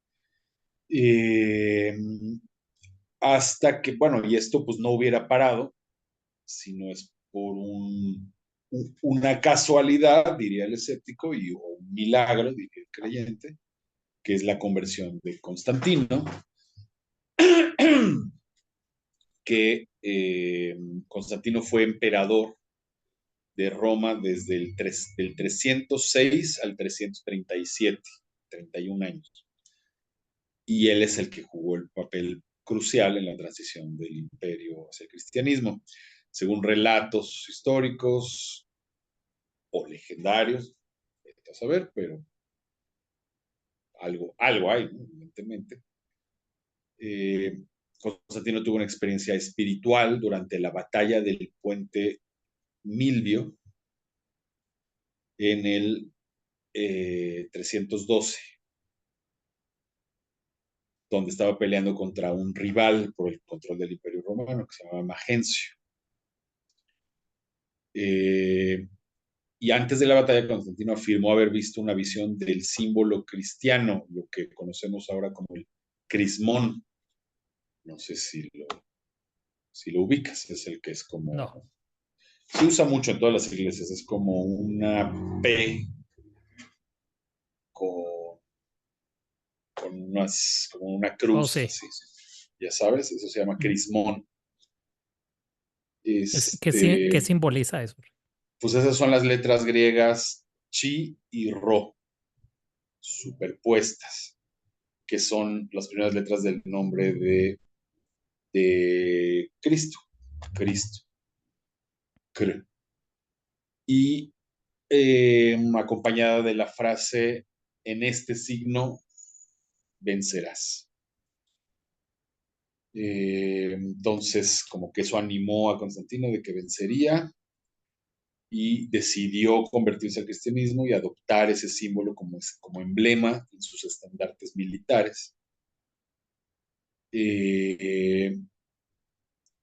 [SPEAKER 2] Eh, hasta que, bueno, y esto pues no hubiera parado, si no es por una casualidad, diría el escéptico, o un milagro, diría el creyente, que es la conversión de Constantino, que Constantino fue emperador de Roma desde del 306 al 337, 31 años. Y él es el que jugó el papel crucial en la transición del imperio hacia el cristianismo. Según relatos históricos o legendarios, a saber, pero algo hay, ¿no? Evidentemente. Eh, Constantino tuvo una experiencia espiritual durante la batalla del puente Milvio en el 312, donde estaba peleando contra un rival por el control del Imperio Romano que se llamaba Magencio. Y antes de la batalla, Constantino afirmó haber visto una visión del símbolo cristiano, lo que conocemos ahora como el crismón. No sé si lo ubicas, es el que es
[SPEAKER 1] No.
[SPEAKER 2] como... Se usa mucho en todas las iglesias, es como una P con, como una
[SPEAKER 1] Oh,
[SPEAKER 2] cruz,
[SPEAKER 1] sí.
[SPEAKER 2] así, sí. Ya sabes, eso se llama
[SPEAKER 1] Mm.
[SPEAKER 2] crismón.
[SPEAKER 1] ¿Qué
[SPEAKER 2] Este,
[SPEAKER 1] simboliza eso?
[SPEAKER 2] pues esas son las letras griegas chi y ro, superpuestas, que son las primeras letras del nombre de Cristo, Cristo, Cr. Y acompañada de la frase, en este signo vencerás. Entonces, como que eso animó a Constantino de que vencería y decidió convertirse al cristianismo y adoptar ese símbolo como emblema en sus estandartes militares. Eh,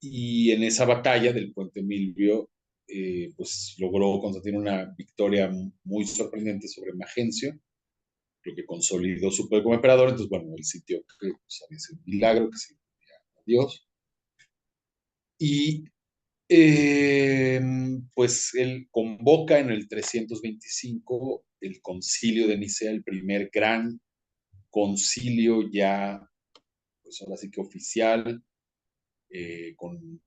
[SPEAKER 2] y en esa batalla del puente Milvio, pues logró Constantino una victoria muy sorprendente sobre Magencio, lo que consolidó su poder como emperador. Entonces, bueno, él sintió que pues, había sido un milagro, que se a Dios. Y pues él convoca en el 325 el concilio de Nicea, el primer gran concilio ya pues ahora sí que oficial, con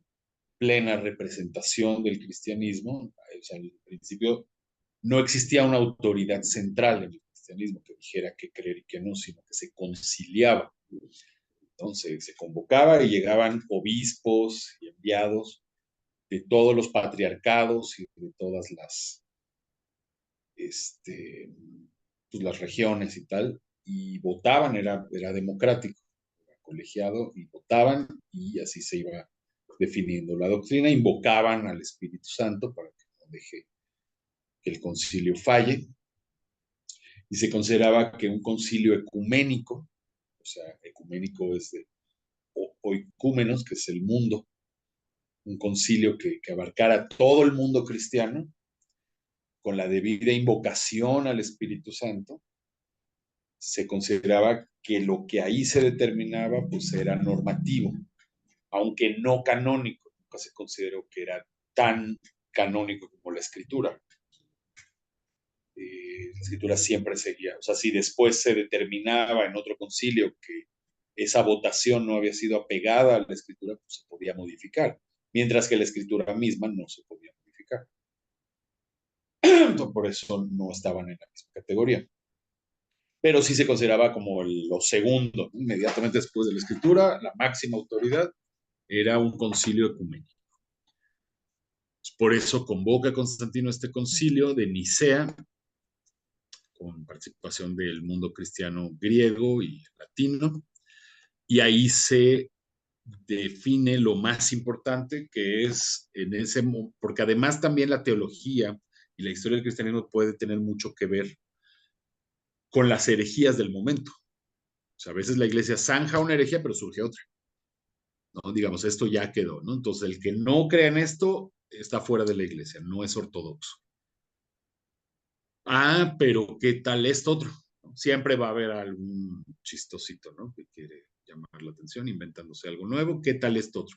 [SPEAKER 2] plena representación del cristianismo. O sea, al principio no existía una autoridad central en el cristianismo que dijera qué creer y qué no, sino que se conciliaba. Entonces se convocaba y llegaban obispos y enviados de todos los patriarcados y de todas pues las regiones y tal, y votaban, era democrático, era colegiado, y votaban, y así se iba definiendo la doctrina, invocaban al Espíritu Santo para que no deje que el concilio falle, y se consideraba que un concilio ecuménico, o sea, ecuménico es de oikúmenos, que es el mundo, un concilio que abarcara todo el mundo cristiano, con la debida invocación al Espíritu Santo, se consideraba que lo que ahí se determinaba pues era normativo, aunque no canónico. Nunca se consideró que era tan canónico como la escritura. La escritura siempre seguía, o sea, si después se determinaba en otro concilio que esa votación no había sido apegada a la escritura, pues se podía modificar, mientras que la escritura misma no se podía modificar. Entonces, por eso no estaban en la misma categoría. Pero sí se consideraba como lo segundo, inmediatamente después de la escritura, la máxima autoridad era un concilio ecuménico. Por eso convoca Constantino este concilio de Nicea, con participación del mundo cristiano griego y latino, y ahí se define lo más importante que es en ese, porque además también la teología y la historia del cristianismo puede tener mucho que ver con las herejías del momento. O sea, a veces la iglesia zanja una herejía, pero surge otra. ¿No? Digamos, esto ya quedó, ¿no? Entonces, el que no crea en esto está fuera de la iglesia, no es ortodoxo. Ah, pero ¿qué tal esto otro? Siempre va a haber algún chistosito, ¿no? Que quiere llamar la atención, inventándose algo nuevo. ¿Qué tal esto otro?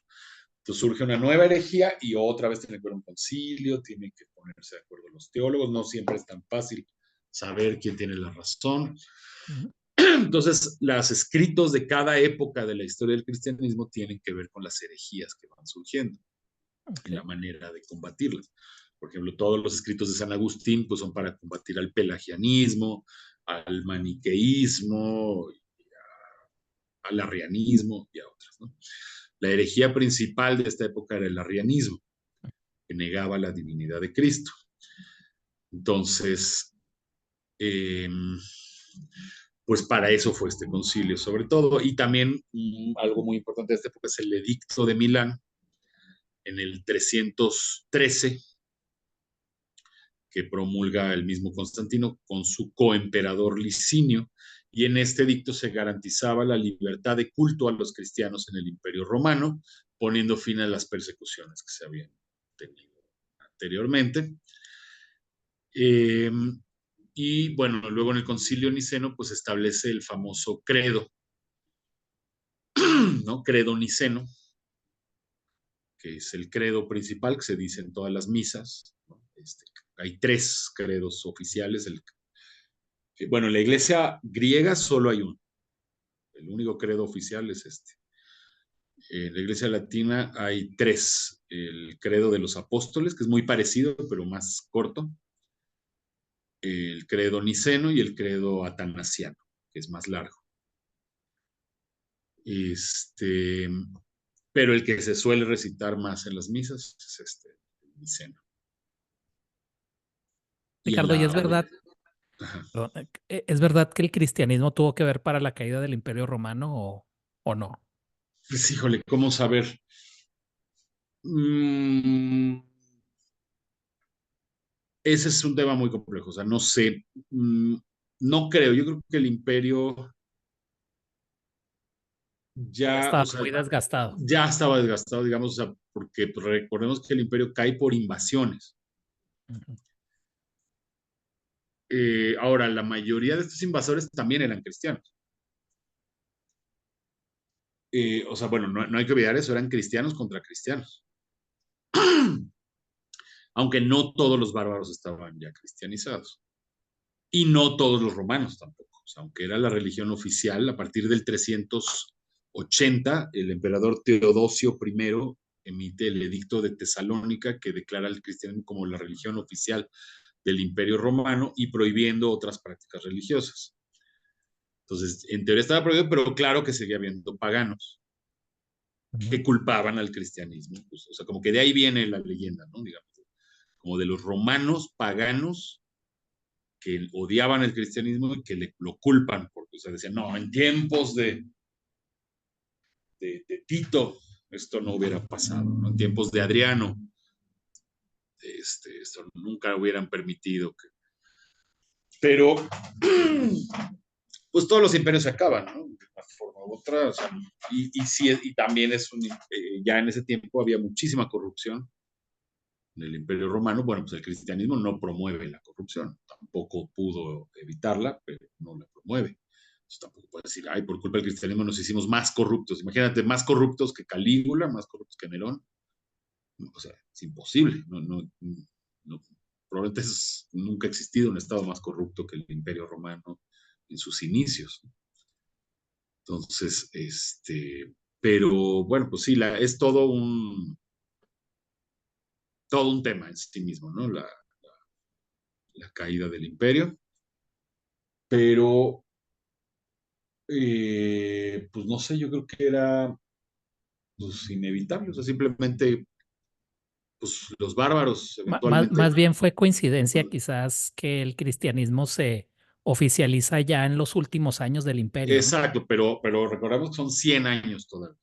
[SPEAKER 2] Entonces surge una nueva herejía y otra vez tiene que haber un concilio, tienen que ponerse de acuerdo los teólogos, no siempre es tan fácil saber quién tiene la razón. Uh-huh. Entonces, los escritos de cada época de la historia del cristianismo tienen que ver con las herejías que van surgiendo, y la manera de combatirlas. Por ejemplo, todos los escritos de San Agustín pues, son para combatir al pelagianismo, al maniqueísmo, al arrianismo y a otras, ¿no? La herejía principal de esta época era el arrianismo, que negaba la divinidad de Cristo. Entonces, pues para eso fue este concilio, sobre todo. Y también algo muy importante de esta época es el Edicto de Milán, en el 313, que promulga el mismo Constantino con su coemperador Licinio, y en este edicto se garantizaba la libertad de culto a los cristianos en el Imperio Romano, poniendo fin a las persecuciones que se habían tenido anteriormente. Y bueno, luego en el Concilio Niceno pues establece el famoso credo, ¿no? Credo niceno, que es el credo principal que se dice en todas las misas, ¿no? Hay 3 credos oficiales. Bueno, en la iglesia griega solo hay uno. El único credo oficial es este. En la iglesia latina hay 3. El credo de los apóstoles, que es muy parecido, pero más corto. El credo niceno y el credo atanasiano, que es más largo. Pero el que se suele recitar más en las misas es el niceno.
[SPEAKER 1] Ricardo, ¿y es verdad? Perdón, ¿es verdad que el cristianismo tuvo que ver para la caída del Imperio Romano o no?
[SPEAKER 2] Pues híjole, ¿cómo saber? Ese es un tema muy complejo, o sea, no sé, no creo, yo creo que el imperio
[SPEAKER 1] Ya
[SPEAKER 2] ya,
[SPEAKER 1] estaba
[SPEAKER 2] o sea,
[SPEAKER 1] muy desgastado.
[SPEAKER 2] ya estaba desgastado, digamos, o sea, porque pues, recordemos que el imperio cae por invasiones. Uh-huh. Ahora, la mayoría de estos invasores también eran cristianos. O sea, bueno, no hay que olvidar eso, eran cristianos contra cristianos. Aunque no todos los bárbaros estaban ya cristianizados. Y no todos los romanos tampoco. O sea, aunque era la religión oficial, a partir del 380 80, el emperador Teodosio I emite el Edicto de Tesalónica, que declara el cristianismo como la religión oficial del Imperio Romano y prohibiendo otras prácticas religiosas. Entonces, en teoría estaba prohibido, pero claro que seguía habiendo paganos
[SPEAKER 1] Ujú.
[SPEAKER 2] que culpaban al cristianismo. Pues, o sea, como que de ahí viene la leyenda, ¿no? Digamos, como de los romanos paganos que odiaban el cristianismo y que lo culpan, porque o sea, decían, no, en tiempos de Tito esto no hubiera pasado, ¿no? En tiempos de Adriano esto nunca hubieran permitido que... Pero pues todos los imperios se acaban, ¿no? De una forma u otra, o sea, sí, y también ya en ese tiempo había muchísima corrupción en el Imperio Romano. Bueno, pues el cristianismo no promueve la corrupción, tampoco pudo evitarla, pero no la promueve. Entonces, tampoco puede decir, ay, por culpa del cristianismo nos hicimos más corruptos. Imagínate, más corruptos que Calígula, más corruptos que Nerón. O sea, es imposible. No, probablemente nunca ha existido un estado más corrupto que el Imperio Romano en sus inicios. Entonces, pero bueno, pues sí, es todo un tema en sí mismo, ¿no? La caída del imperio, pero pues no sé, yo creo que era pues inevitable, o sea, simplemente pues los bárbaros
[SPEAKER 1] Más
[SPEAKER 2] eventualmente,
[SPEAKER 1] bien fue coincidencia quizás que el cristianismo se oficializa ya en los últimos años del imperio, ¿no?
[SPEAKER 2] exacto, pero recordemos que son 100 años todavía.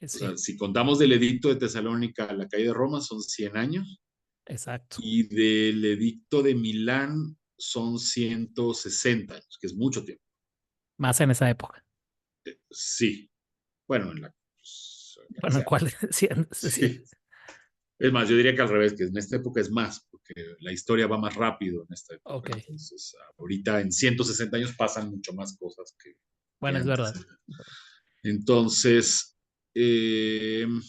[SPEAKER 2] O
[SPEAKER 1] Sí,
[SPEAKER 2] sea, si contamos del edicto de Tesalónica a la caída de Roma, son 100 años,
[SPEAKER 1] exacto.
[SPEAKER 2] y del edicto de Milán son 160 años, que es mucho tiempo.
[SPEAKER 1] Más en esa época.
[SPEAKER 2] Sí, bueno, en la que
[SPEAKER 1] Bueno, ¿en
[SPEAKER 2] sea.
[SPEAKER 1] cuál? Sí, sí.
[SPEAKER 2] Sí. Es más, yo diría que al revés, que en esta época es más, porque la historia va más rápido en esta época.
[SPEAKER 1] Ok.
[SPEAKER 2] Entonces, ahorita en 160 años pasan mucho más cosas que
[SPEAKER 1] Bueno, es
[SPEAKER 2] antes.
[SPEAKER 1] verdad.
[SPEAKER 2] Entonces, eh,
[SPEAKER 1] Ricardo,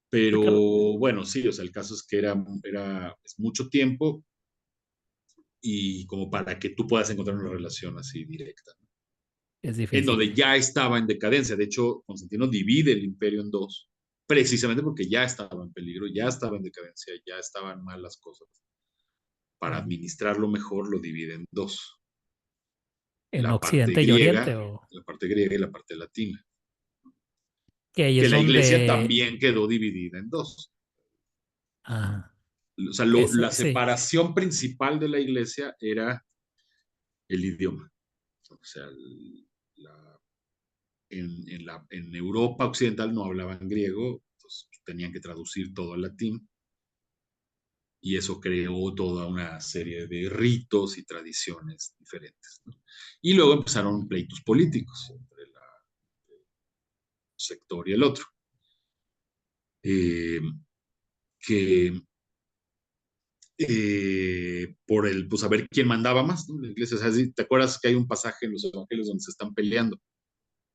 [SPEAKER 2] pero bueno, sí, o sea, el caso es que es mucho tiempo y como para que tú puedas encontrar una relación así directa, ¿no?
[SPEAKER 1] es
[SPEAKER 2] En
[SPEAKER 1] difícil.
[SPEAKER 2] donde ya estaba en decadencia. De hecho, Constantino divide el imperio en dos, precisamente porque ya estaba en peligro, ya estaba en decadencia, ya estaban mal las cosas. Para
[SPEAKER 1] Ujú.
[SPEAKER 2] administrarlo mejor lo divide en dos,
[SPEAKER 1] En Occidente y Oriente, o
[SPEAKER 2] la parte griega y la parte latina,
[SPEAKER 1] que ahí
[SPEAKER 2] que
[SPEAKER 1] es
[SPEAKER 2] la iglesia
[SPEAKER 1] donde,
[SPEAKER 2] también quedó dividida en dos.
[SPEAKER 1] ah,
[SPEAKER 2] O sea,
[SPEAKER 1] eso,
[SPEAKER 2] la
[SPEAKER 1] sí,
[SPEAKER 2] separación principal de la iglesia era el idioma. O sea, la, en Europa occidental no hablaban griego, entonces tenían que traducir todo al latín, y eso creó toda una serie de ritos y tradiciones diferentes, ¿no? Y luego empezaron pleitos políticos entre un sector y el otro, eh, que por pues a ver quién mandaba más, ¿no? La iglesia, o sea, ¿te acuerdas que hay un pasaje en los evangelios donde se están peleando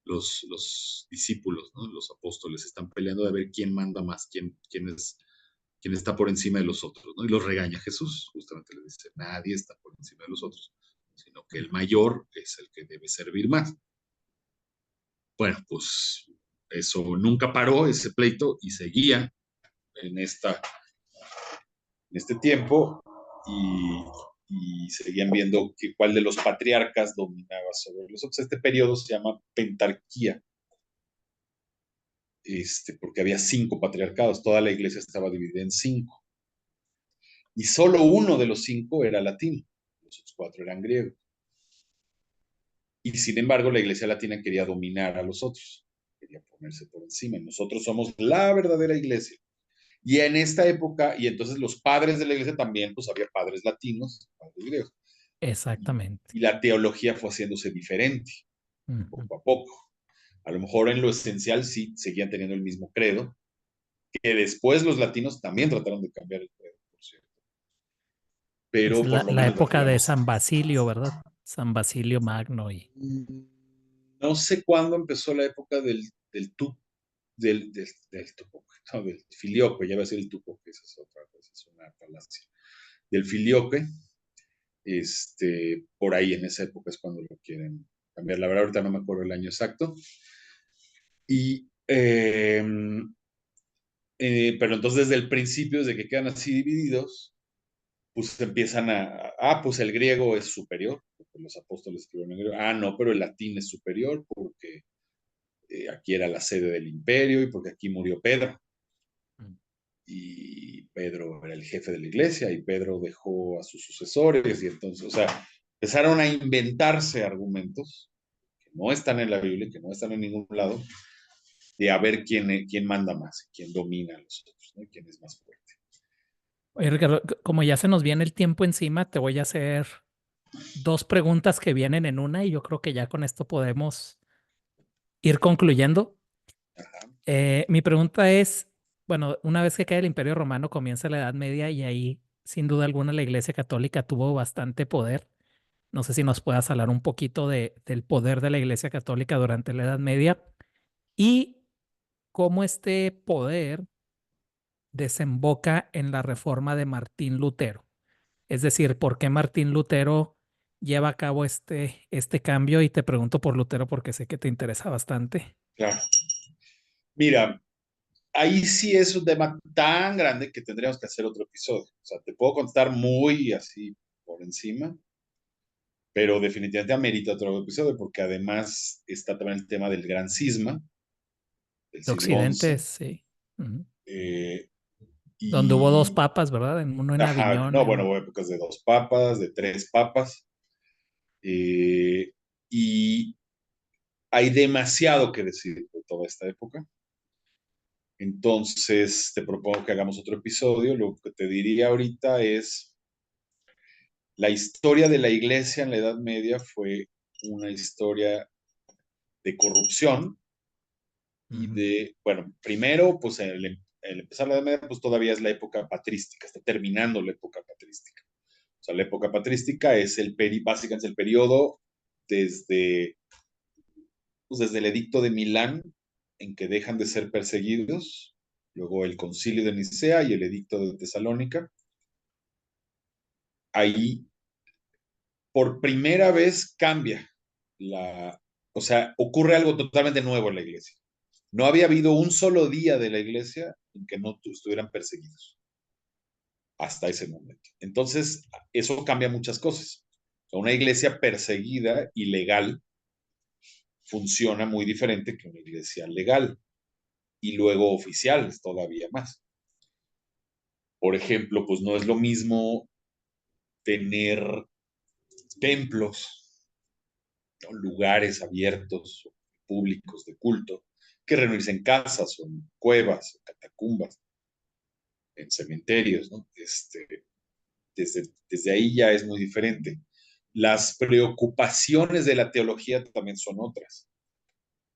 [SPEAKER 2] los discípulos, ¿no? Los apóstoles están peleando de ver quién manda más, quién está por encima de los otros, ¿no? Y los regaña Jesús, justamente les dice, nadie está por encima de los otros, sino que el mayor es el que debe servir más. Bueno, pues eso nunca paró, ese pleito, y seguía en, esta, en este tiempo, y seguían viendo cuál de los patriarcas dominaba sobre los otros. Este periodo se llama pentarquía, porque había 5 patriarcados, toda la iglesia estaba dividida en 5, y solo uno de los 5 era latino, los otros 4 eran griegos. Y sin embargo, la iglesia latina quería dominar a los otros, quería ponerse por encima. Nosotros somos la verdadera iglesia. Y en esta época, y entonces los padres de la iglesia también, pues había padres latinos, padres griegos.
[SPEAKER 1] exactamente.
[SPEAKER 2] Y la teología fue haciéndose diferente,
[SPEAKER 1] Ujú.
[SPEAKER 2] poco a poco. A lo mejor en lo esencial sí seguían teniendo el mismo credo, que después los latinos también trataron de cambiar el credo, por cierto.
[SPEAKER 1] Es
[SPEAKER 2] Pero por lo
[SPEAKER 1] la
[SPEAKER 2] menos,
[SPEAKER 1] época de
[SPEAKER 2] digamos,
[SPEAKER 1] San Basilio, ¿verdad? San Basilio Magno y
[SPEAKER 2] no sé cuándo empezó la época del tú, del tupoque, no, del filioque, ya va a ser el tupoque, esa es otra cosa, es una falacia. Del filioque, por ahí en esa época es cuando lo quieren. cambiar. La verdad, ahorita no me acuerdo el año exacto. Y, pero entonces desde el principio, desde que quedan así divididos, pues empiezan pues el griego es superior, porque los apóstoles escribieron en griego. No, pero el latín es superior porque aquí era la sede del imperio y porque aquí murió Pedro.
[SPEAKER 1] Mm.
[SPEAKER 2] Y Pedro era el jefe de la iglesia y Pedro dejó a sus sucesores y entonces, o sea, empezaron a inventarse argumentos que no están en la Biblia, que no están en ningún lado, de a ver quién manda más, quién domina a los otros, ¿no? Quién es más fuerte.
[SPEAKER 1] Oye, Ricardo, como ya se nos viene el tiempo encima, te voy a hacer dos preguntas que vienen en una y yo creo que ya con esto podemos ir concluyendo.
[SPEAKER 2] Ajá,
[SPEAKER 1] Mi pregunta es, bueno, una vez que cae el Imperio Romano comienza la Edad Media y ahí sin duda alguna la Iglesia Católica tuvo bastante poder. No sé si nos puedas hablar un poquito del poder de la Iglesia Católica durante la Edad Media y cómo este poder desemboca en la reforma de Martín Lutero. Es decir, ¿por qué Martín Lutero lleva a cabo este cambio? Y te pregunto por Lutero porque sé que te interesa bastante.
[SPEAKER 2] claro. Mira, ahí sí es un tema tan grande que tendríamos que hacer otro episodio. O sea, te puedo contar muy así por encima, pero definitivamente amerita otro episodio porque además está también el tema del gran cisma del
[SPEAKER 1] De
[SPEAKER 2] siglo
[SPEAKER 1] Occidente,
[SPEAKER 2] XI.
[SPEAKER 1] sí. Ujú.
[SPEAKER 2] eh,
[SPEAKER 1] Donde hubo dos
[SPEAKER 2] y,
[SPEAKER 1] papas, ¿verdad? Uno en
[SPEAKER 2] ajá,
[SPEAKER 1] Aviñón.
[SPEAKER 2] no, bueno, hubo épocas de dos papas, de tres papas, eh, y hay demasiado que decir de toda esta época. Entonces, te propongo que hagamos otro episodio. Lo que te diría ahorita es, la historia de la iglesia en la Edad Media fue una historia de corrupción y
[SPEAKER 1] Ujú.
[SPEAKER 2] bueno, primero, pues el empezar la Edad Media, pues todavía es la época patrística, está terminando la época patrística. O sea, la época patrística es básicamente el periodo desde, desde el edicto de Milán, en que dejan de ser perseguidos, luego el concilio de Nicea y el edicto de Tesalónica. Ahí, por primera vez, cambia o sea, ocurre algo totalmente nuevo en la iglesia. No había habido un solo día de la iglesia en que no estuvieran perseguidos hasta ese momento. Entonces, eso cambia muchas cosas. Una iglesia perseguida y legal funciona muy diferente que una iglesia legal y luego oficial todavía más. Por ejemplo, pues no es lo mismo tener templos, ¿no? Lugares abiertos, públicos de culto, que reunirse en casas o en cuevas, o catacumbas, en cementerios, ¿no? Desde ahí ya es muy diferente. Las preocupaciones de la teología también son otras.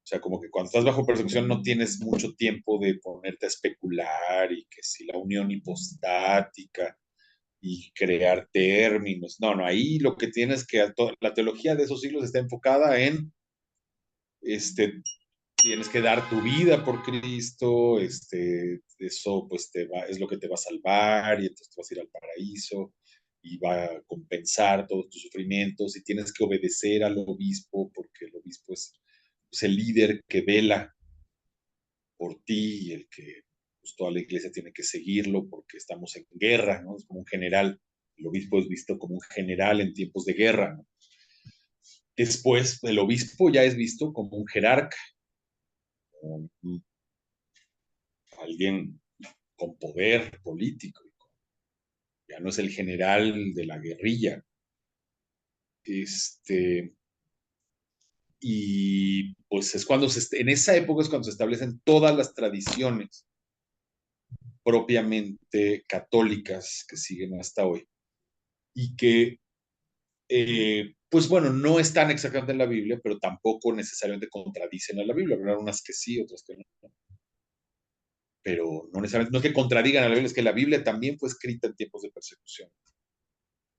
[SPEAKER 2] O sea, como que cuando estás bajo persecución no tienes mucho tiempo de ponerte a especular y que si la unión hipostática y crear términos. No, no, ahí lo que tienes que, la teología de esos siglos está enfocada en, tienes que dar tu vida por Cristo, eso pues es lo que te va a salvar y entonces te vas a ir al paraíso y va a compensar todos tus sufrimientos y tienes que obedecer al obispo porque el obispo es el líder que vela por ti y el que pues, toda la iglesia tiene que seguirlo porque estamos en guerra, ¿no? Es como un general. El obispo es visto como un general en tiempos de guerra, ¿no? Después, el obispo ya es visto como un jerarca, como alguien con poder político. Ya no es el general de la guerrilla. Este, y pues es cuando en esa época es cuando se establecen todas las tradiciones propiamente católicas que siguen hasta hoy y que pues bueno, no están exactamente en la Biblia, pero tampoco necesariamente contradicen a la Biblia. Habrá unas que sí, otras que no. Pero no necesariamente, no es que contradigan a la Biblia, es que la Biblia también fue escrita en tiempos de persecución.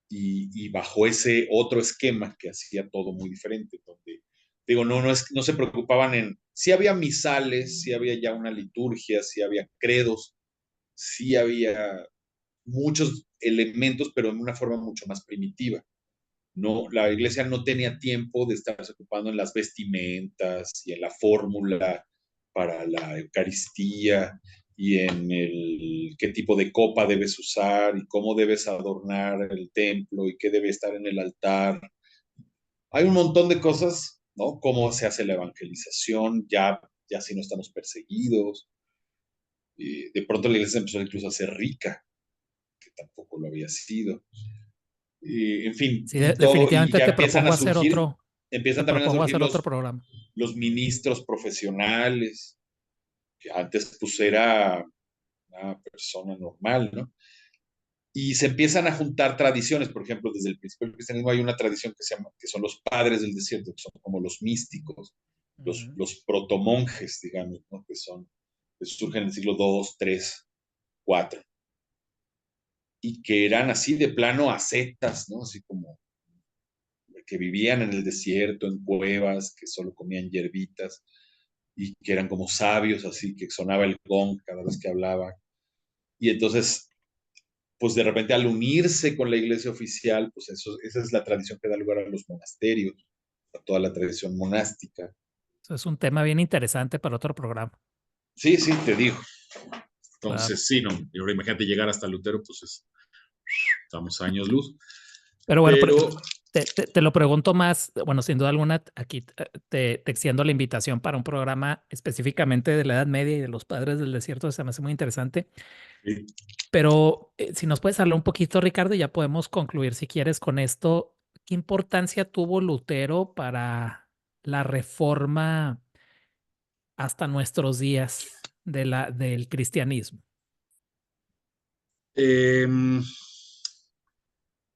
[SPEAKER 2] Y bajo ese otro esquema que hacía todo muy diferente, donde, digo, no se preocupaban sí había misales, sí había ya una liturgia, sí había credos, sí había muchos elementos, pero en una forma mucho más primitiva. No, la iglesia no tenía tiempo de estarse ocupando en las vestimentas y en la fórmula para la Eucaristía y en el qué tipo de copa debes usar y cómo debes adornar el templo y qué debe estar en el altar. Hay un montón de cosas, ¿no? Cómo se hace la evangelización, ya si no estamos perseguidos. De pronto la iglesia empezó incluso a ser rica, que tampoco lo había sido. En fin,
[SPEAKER 1] Sí,
[SPEAKER 2] y todo, y
[SPEAKER 1] definitivamente
[SPEAKER 2] ya empiezan
[SPEAKER 1] te
[SPEAKER 2] también a
[SPEAKER 1] propongo
[SPEAKER 2] surgir
[SPEAKER 1] hacer otro programa.
[SPEAKER 2] los ministros profesionales, que antes pues era una persona normal, ¿no? Y se empiezan a juntar tradiciones, por ejemplo, desde el principio del cristianismo hay una tradición que se llama, que son los padres del desierto, que son como los místicos,
[SPEAKER 1] Ujú.
[SPEAKER 2] los protomonjes, digamos, ¿no? Que surgen en el siglo II, III, IV, y que eran así de plano ascetas, ¿no? Así como que vivían en el desierto, en cuevas, que solo comían hierbitas y que eran como sabios, así que sonaba el gong cada vez que hablaban. Y entonces, pues de repente al unirse con la iglesia oficial, pues esa es la tradición que da lugar a los monasterios, a toda la tradición monástica.
[SPEAKER 1] Eso es un tema bien interesante para otro programa.
[SPEAKER 2] Sí, sí, te digo.
[SPEAKER 1] Claro.
[SPEAKER 2] Entonces, sí, no, y ahora imagínate llegar hasta Lutero, pues estamos a años luz.
[SPEAKER 1] Pero bueno,
[SPEAKER 2] Pero
[SPEAKER 1] te lo pregunto más, bueno, sin duda alguna, aquí te extiendo la invitación para un programa específicamente de la Edad Media y de los padres del desierto, se me hace muy interesante.
[SPEAKER 2] eh,
[SPEAKER 1] Pero si nos puedes hablar un poquito, Ricardo, y ya podemos concluir si quieres con esto. ¿Qué importancia tuvo Lutero para la reforma hasta nuestros días del cristianismo?
[SPEAKER 2] eh,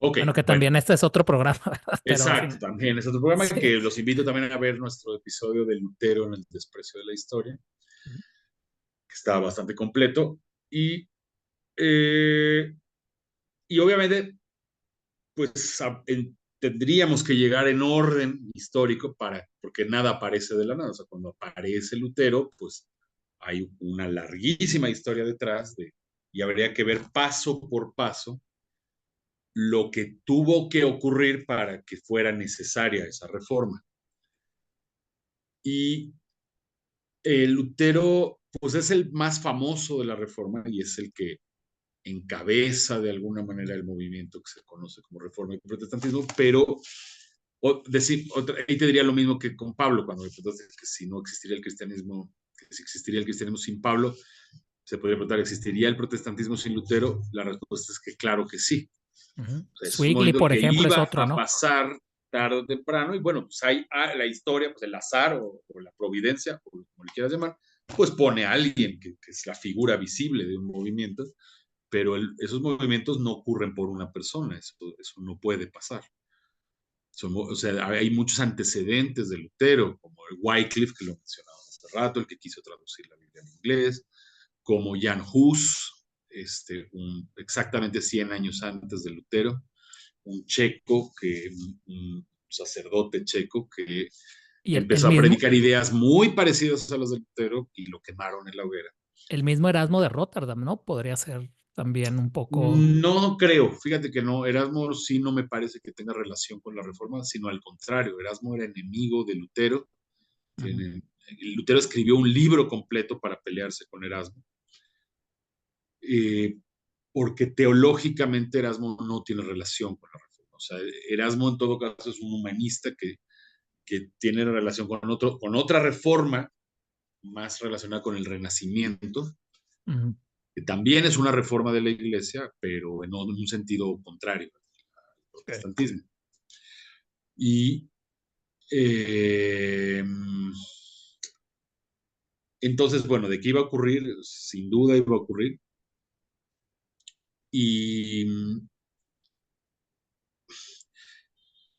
[SPEAKER 2] ok,
[SPEAKER 1] Bueno, que
[SPEAKER 2] bueno,
[SPEAKER 1] también este es otro programa, ¿verdad? Pero
[SPEAKER 2] exacto, también es otro programa
[SPEAKER 1] sí.
[SPEAKER 2] que los invito también a ver nuestro episodio de Lutero en el desprecio de la historia, que está bastante completo. Y, eh, y obviamente, pues tendríamos que llegar en orden histórico porque nada aparece de la nada. O sea, cuando aparece Lutero, pues hay una larguísima historia detrás y habría que ver paso por paso lo que tuvo que ocurrir para que fuera necesaria esa reforma. Y Lutero, pues es el más famoso de la reforma y es el que encabeza de alguna manera el movimiento que se conoce como reforma y protestantismo, pero ahí te diría lo mismo que con Pablo, cuando me preguntaste que si no existiría el cristianismo, que si existiría el cristianismo sin Pablo, se podría preguntar, ¿existiría el protestantismo sin Lutero? La respuesta es que claro que sí.
[SPEAKER 1] Ujú.
[SPEAKER 2] O sea, es un
[SPEAKER 1] Zwingli,
[SPEAKER 2] movimiento
[SPEAKER 1] por
[SPEAKER 2] que
[SPEAKER 1] ejemplo, es
[SPEAKER 2] iba
[SPEAKER 1] otro,
[SPEAKER 2] a
[SPEAKER 1] ¿no?
[SPEAKER 2] pasar tarde o temprano, y bueno, pues hay la historia, pues el azar o la providencia, o como le quieras llamar, pues pone a alguien que es la figura visible de un movimiento, pero esos movimientos no ocurren por una persona, eso no puede pasar. O sea, hay muchos antecedentes de Lutero, como el Wycliffe, que lo mencionábamos hace rato, el que quiso traducir la Biblia en inglés, como Jan Hus, exactamente 100 años antes de Lutero, un checo, un sacerdote checo que
[SPEAKER 1] Y
[SPEAKER 2] empezó a predicar ideas muy parecidas a las de Lutero y lo quemaron en la hoguera.
[SPEAKER 1] el mismo Erasmo de Rotterdam, ¿no? Podría ser también un poco.
[SPEAKER 2] No creo, fíjate que no, Erasmo sí no me parece que tenga relación con la reforma, sino al contrario, Erasmo era enemigo de Lutero.
[SPEAKER 1] Ujú.
[SPEAKER 2] Lutero escribió un libro completo para pelearse con Erasmo, eh, porque teológicamente Erasmo no tiene relación con la reforma. O sea, Erasmo en todo caso es un humanista que tiene relación con otra reforma más relacionada con el Renacimiento,
[SPEAKER 1] Ujú.
[SPEAKER 2] que también es una reforma de la Iglesia, pero en un sentido contrario al
[SPEAKER 1] Ok.
[SPEAKER 2] protestantismo. Y eh, entonces, bueno, ¿de qué iba a ocurrir? Sin duda iba a ocurrir. Y,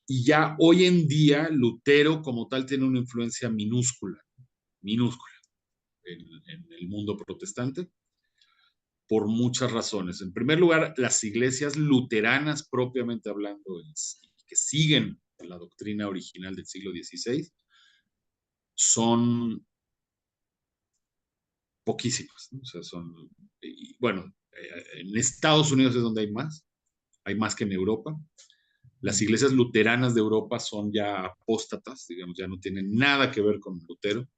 [SPEAKER 2] y ya hoy en día Lutero como tal tiene una influencia minúscula en el mundo protestante por muchas razones. En primer lugar, las iglesias luteranas propiamente hablando, que siguen la doctrina original del siglo XVI, son poquísimas, ¿no? O sea, bueno, en Estados Unidos es donde hay más que en Europa, Las iglesias luteranas de Europa son ya apóstatas, digamos, ya no tienen nada que ver con Lutero,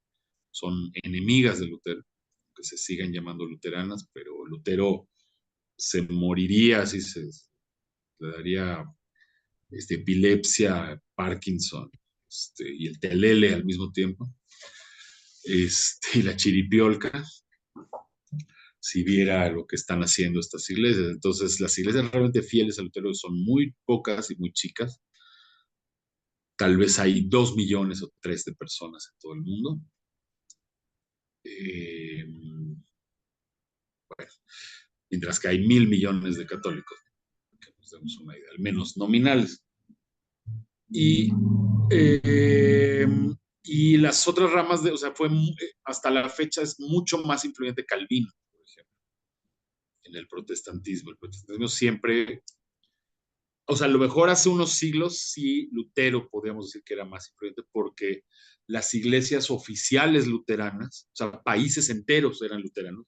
[SPEAKER 2] son enemigas de Lutero, que se siguen llamando luteranas, pero Lutero se moriría, así le daría epilepsia, Parkinson, y el telele al mismo tiempo, y la chiripiolca, si viera lo que están haciendo estas iglesias. Entonces, las iglesias realmente fieles a Lutero son muy pocas y muy chicas. Tal vez hay 2 millones o 3 de personas en todo el mundo. Eh, bueno, mientras que hay 1.000 millones de católicos, que nos demos una idea, al menos nominales. Y, eh, y las otras ramas o sea, hasta la fecha es mucho más influyente Calvino, por ejemplo, en el protestantismo. El protestantismo siempre, o sea, a lo mejor hace unos siglos sí Lutero podríamos decir que era más influyente porque las iglesias oficiales luteranas, o sea, países enteros eran luteranos,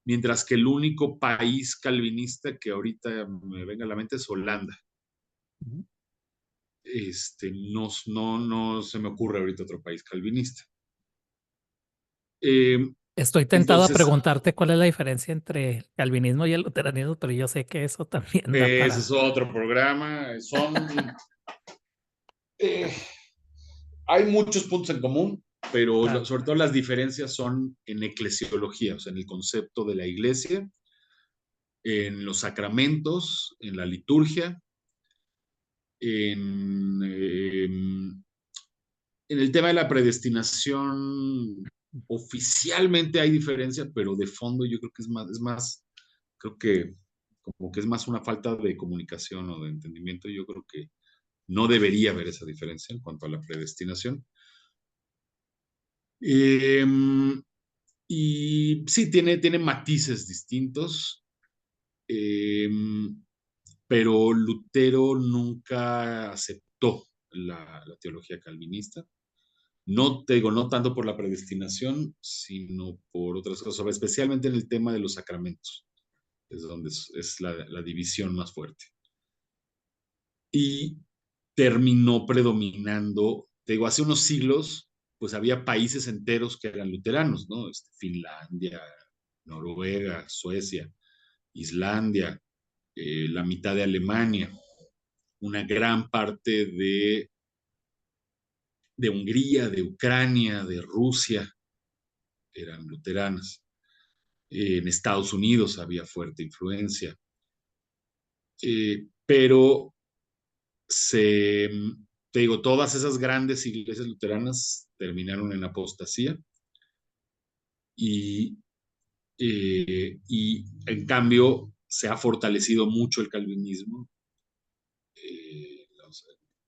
[SPEAKER 2] mientras que el único país calvinista que ahorita me venga a la mente es Holanda. No se me ocurre ahorita otro país calvinista. Eh,
[SPEAKER 1] Estoy tentado a
[SPEAKER 2] entonces,
[SPEAKER 1] preguntarte cuál es la diferencia entre el calvinismo y el luteranismo, pero yo sé que eso también da
[SPEAKER 2] ese es
[SPEAKER 1] para...
[SPEAKER 2] otro programa. Eh, hay muchos puntos en común, pero
[SPEAKER 1] Claro.
[SPEAKER 2] sobre todo las diferencias son en eclesiología, o sea, en el concepto de la iglesia, en los sacramentos, en la liturgia, en el tema de la predestinación. Oficialmente hay diferencia, pero de fondo yo creo que creo que como que es más una falta de comunicación o de entendimiento. Yo creo que no debería haber esa diferencia en cuanto a la predestinación. Eh, y sí, tiene matices distintos, eh, pero Lutero nunca aceptó la teología calvinista. No te digo, no tanto por la predestinación, sino por otras cosas, especialmente en el tema de los sacramentos, es donde es la división más fuerte. Y terminó predominando, te digo, hace unos siglos, pues había países enteros que eran luteranos, ¿no? Finlandia, Noruega, Suecia, Islandia, la mitad de Alemania, una gran parte de Hungría, de Ucrania, de Rusia, eran luteranas. En Estados Unidos había fuerte influencia, pero te digo, todas esas grandes iglesias luteranas terminaron en apostasía y, y en cambio se ha fortalecido mucho el calvinismo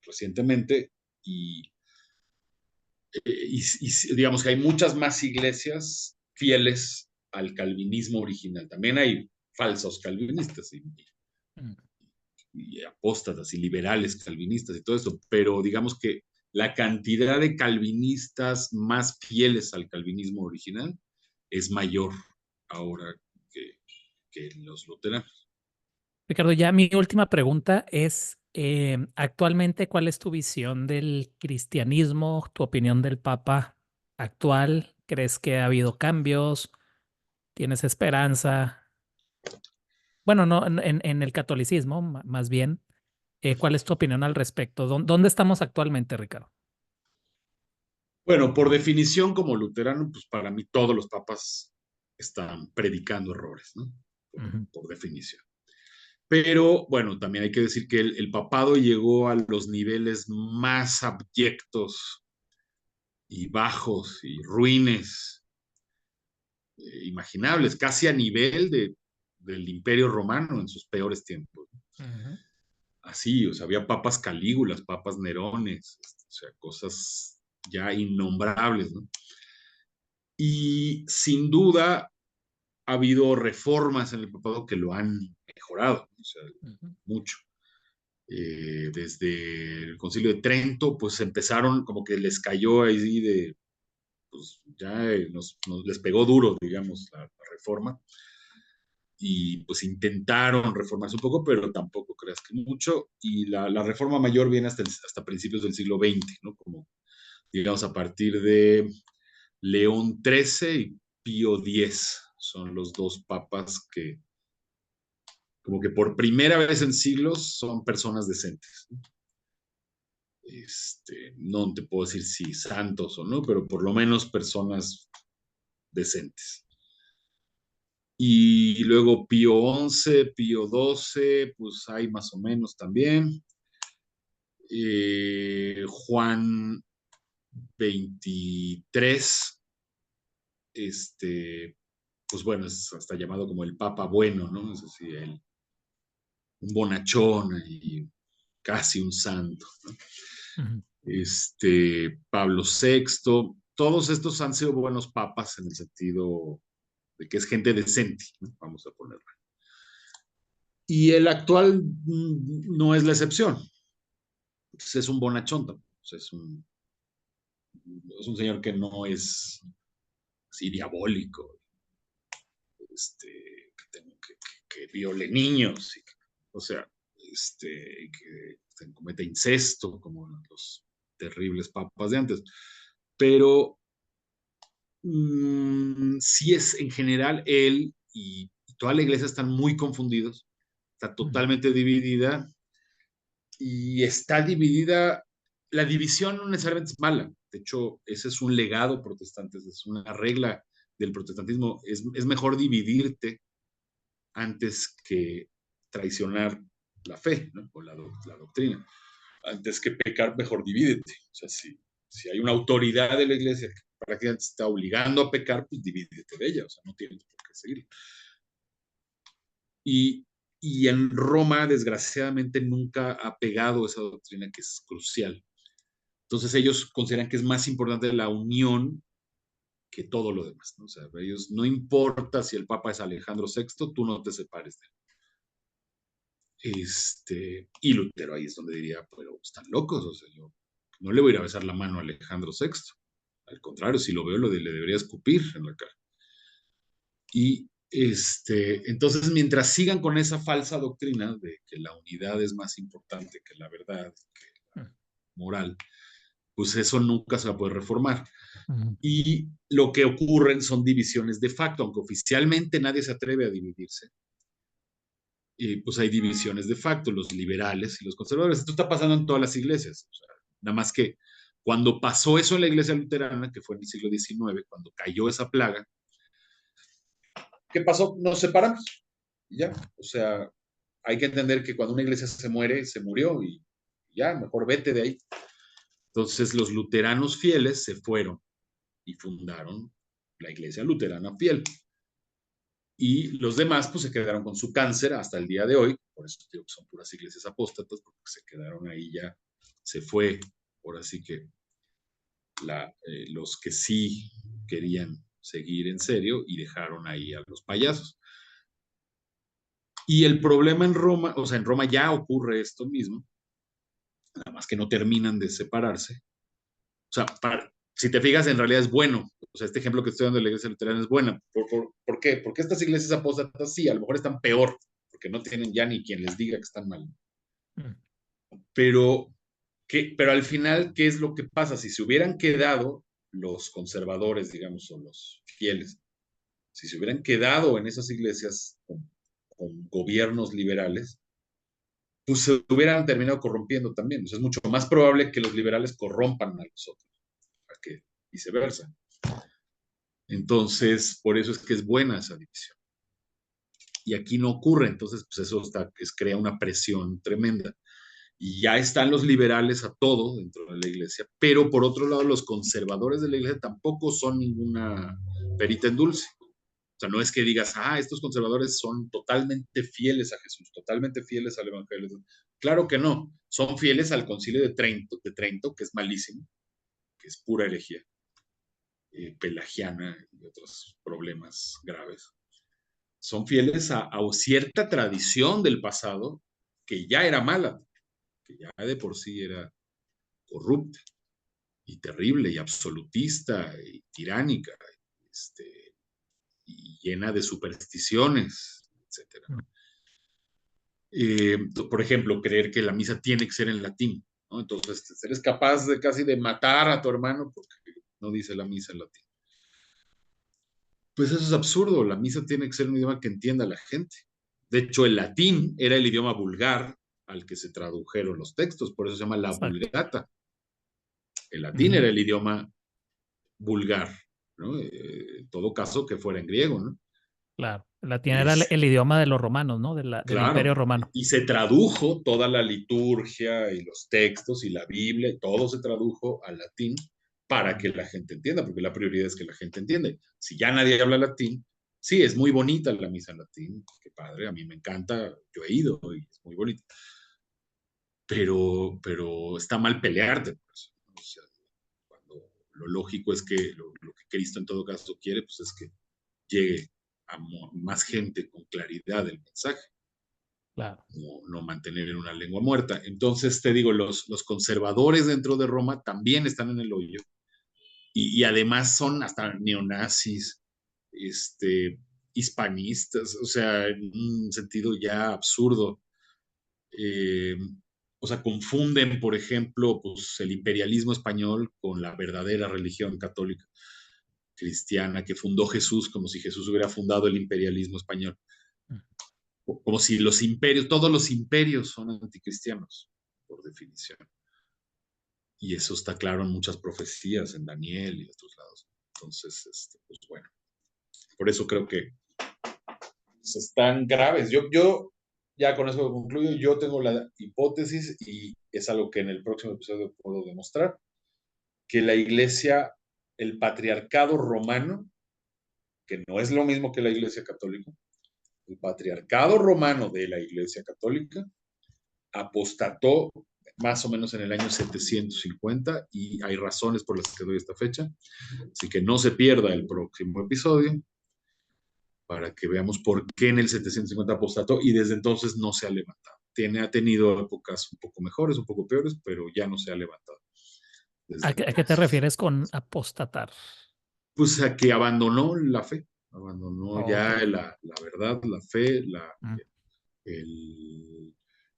[SPEAKER 2] recientemente y, digamos que hay muchas más iglesias fieles al calvinismo original. También hay falsos calvinistas
[SPEAKER 1] Mm.
[SPEAKER 2] y apóstatas y liberales calvinistas y todo eso, pero digamos que la cantidad de calvinistas más fieles al calvinismo original es mayor ahora que, que los luteranos.
[SPEAKER 1] Ricardo, ya mi última pregunta es, actualmente, ¿cuál es tu visión del cristianismo, tu opinión del Papa actual? ¿Crees que ha habido cambios? ¿Tienes esperanza? Bueno, no, en el catolicismo, más bien. ¿Cuál es tu opinión al respecto? ¿Dónde estamos actualmente, Ricardo?
[SPEAKER 2] Bueno, por definición, como luterano, pues para mí todos los papas están predicando errores, ¿no?
[SPEAKER 1] Ujú.
[SPEAKER 2] Por definición. Pero bueno, también hay que decir que el papado llegó a los niveles más abyectos y bajos y ruines imaginables, casi a nivel del Imperio Romano en sus peores tiempos.
[SPEAKER 1] Ujú.
[SPEAKER 2] Así, o sea, había papas Calígulas, papas Nerones, o sea, cosas ya innombrables, ¿no? Y sin duda ha habido reformas en el papado que lo han mejorado, o sea,
[SPEAKER 1] Ujú.
[SPEAKER 2] mucho. Desde el Concilio de Trento, pues empezaron como que les cayó ahí pues ya les pegó duro, digamos, la reforma. y pues intentaron reformarse un poco, pero tampoco creas que mucho, y la reforma mayor viene hasta principios del siglo XX, ¿no? Como, digamos, a partir de León XIII y Pío X, son los dos papas que, como que por primera vez en siglos, son personas decentes. No te puedo decir si santos o no, pero por lo menos personas decentes. Y luego Pío XI, Pío XII, pues hay más o menos también. Juan XXIII, pues bueno, es hasta llamado como el Papa Bueno, ¿no? Es así, un bonachón y casi un santo, ¿no?
[SPEAKER 1] Ujú.
[SPEAKER 2] Pablo VI, todos estos han sido buenos papas en el sentido de que es gente decente, ¿no? Vamos a ponerlo. Y el actual no es la excepción. Pues es un bonachón, pues es un señor que no es así diabólico, que viole niños, o sea, que cometa incesto, como los terribles papas de antes. Pero sí es en general él y toda la iglesia están muy confundidos, está
[SPEAKER 1] Ujú.
[SPEAKER 2] totalmente dividida y está dividida, la división no necesariamente es mala, de hecho ese es un legado protestante, es una regla del protestantismo, es mejor dividirte antes que traicionar la fe, ¿no? O la doctrina. Antes que pecar, mejor divídete. O sea, si hay una autoridad de la iglesia que prácticamente te está obligando a pecar, pues divídete de ella, o sea, no tienes por qué seguir. Y, y en Roma, desgraciadamente, nunca ha pegado esa doctrina que es crucial. Entonces ellos consideran que es más importante la unión que todo lo demás, ¿no? O sea, ellos no importa si el Papa es Alejandro VI, tú no te separes de él. Y Lutero ahí es donde diría, pero están locos, o sea, yo no le voy a ir a besar la mano a Alejandro VI. Al contrario, si lo veo, le debería escupir en la cara. Y entonces, mientras sigan con esa falsa doctrina de que la unidad es más importante que la verdad, que la moral, pues eso nunca se va a poder reformar.
[SPEAKER 1] Ujú.
[SPEAKER 2] Y lo que ocurren son divisiones de facto, aunque oficialmente nadie se atreve a dividirse. Pues hay divisiones de facto, los liberales y los conservadores. Esto está pasando en todas las iglesias. O sea, nada más que cuando pasó eso en la iglesia luterana, que fue en el siglo XIX, cuando cayó esa plaga, ¿qué pasó? Nos separamos. Y ya, o sea, hay que entender que cuando una iglesia se muere, se murió y ya, mejor vete de ahí. Entonces los luteranos fieles se fueron y fundaron la iglesia luterana fiel. Y los demás pues se quedaron con su cáncer hasta el día de hoy, por eso digo que son puras iglesias apóstatas, porque se quedaron ahí ya, se fue, ahora sí que los que sí querían seguir en serio y dejaron ahí a los payasos. Y el problema en Roma, o sea, en Roma ya ocurre esto mismo, nada más que no terminan de separarse. O sea, si te fijas, en realidad es bueno. O sea, este ejemplo que estoy dando de la iglesia luterana es buena. ¿Por qué? Porque estas iglesias apóstatas sí, a lo mejor están peor, porque no tienen ya ni quien les diga que están mal.
[SPEAKER 1] Ujú.
[SPEAKER 2] Pero, pero al final, ¿qué es lo que pasa? Si se hubieran quedado los conservadores, digamos, o los fieles, si se hubieran quedado en esas iglesias con gobiernos liberales, pues se hubieran terminado corrompiendo también. O sea, es mucho más probable que los liberales corrompan a los otros, que viceversa. Entonces, por eso es que es buena esa división. Y aquí no ocurre, entonces, pues eso crea una presión tremenda. Y ya están los liberales a todo dentro de la iglesia, pero por otro lado, los conservadores de la iglesia tampoco son ninguna perita en dulce. O sea, no es que digas, estos conservadores son totalmente fieles a Jesús, totalmente fieles al Evangelio. Claro que no, son fieles al concilio de Trento, que es malísimo, que es pura herejía, pelagiana y otros problemas graves. Son fieles a cierta tradición del pasado que ya era mala, que ya de por sí era corrupta y terrible y absolutista y tiránica, y llena de supersticiones, etcétera.
[SPEAKER 1] Mm.
[SPEAKER 2] Por ejemplo, creer que la misa tiene que ser en latín, ¿no? Entonces, eres capaz de casi de matar a tu hermano porque no dice la misa en latín. Pues eso es absurdo, la misa tiene que ser un idioma que entienda la gente. De hecho, el latín era el idioma vulgar al que se tradujeron los textos, por eso se llama la
[SPEAKER 1] Exacto.
[SPEAKER 2] Vulgata. El latín
[SPEAKER 1] Ujú.
[SPEAKER 2] era el idioma vulgar, ¿no? En todo caso que fuera en griego, ¿no?
[SPEAKER 1] Claro. El latín era
[SPEAKER 2] Es,
[SPEAKER 1] el idioma de los romanos, ¿no? Del Imperio
[SPEAKER 2] claro,
[SPEAKER 1] Romano.
[SPEAKER 2] y se tradujo toda la liturgia y los textos y la Biblia, y todo se tradujo al latín para que la gente entienda, porque la prioridad es que la gente entiende. Si ya nadie habla latín, sí, es muy bonita la misa en latín, qué padre, a mí me encanta, yo he ido y es muy bonita, pero está mal pelearte por eso. O sea, cuando lo lógico es que lo que Cristo en todo caso quiere, pues es que llegue a más gente con claridad el mensaje.
[SPEAKER 1] Claro.
[SPEAKER 2] No mantener en una lengua muerta. Entonces, te digo, los conservadores dentro de Roma también están en el hoyo y además son hasta neonazis, hispanistas, o sea, en un sentido ya absurdo. Eh, o sea, confunden, por ejemplo, pues, el imperialismo español con la verdadera religión católica cristiana que fundó Jesús, como si Jesús hubiera fundado el imperialismo español.
[SPEAKER 1] Mm.
[SPEAKER 2] Como si los imperios, todos los imperios son anticristianos, por definición. Y eso está claro en muchas profecías, en Daniel y otros lados. Entonces, pues bueno, por eso creo que pues, están graves. Yo ya con eso concluyo, yo tengo la hipótesis y es algo que en el próximo episodio puedo demostrar, que la iglesia, el patriarcado romano, que no es lo mismo que la iglesia católica, el patriarcado romano de la iglesia católica apostató más o menos en el año 750 y hay razones por las que doy esta fecha. Así que no se pierda el próximo episodio para que veamos por qué en el 750 apostató y desde entonces no se ha levantado. Ha tenido épocas un poco mejores, un poco peores, pero ya no se ha levantado desde
[SPEAKER 1] A qué te
[SPEAKER 2] entonces.
[SPEAKER 1] refieres con apostatar?
[SPEAKER 2] Pues a que abandonó la fe, abandonó
[SPEAKER 1] Ok.
[SPEAKER 2] ya la verdad, la fe,
[SPEAKER 1] Mm.
[SPEAKER 2] el,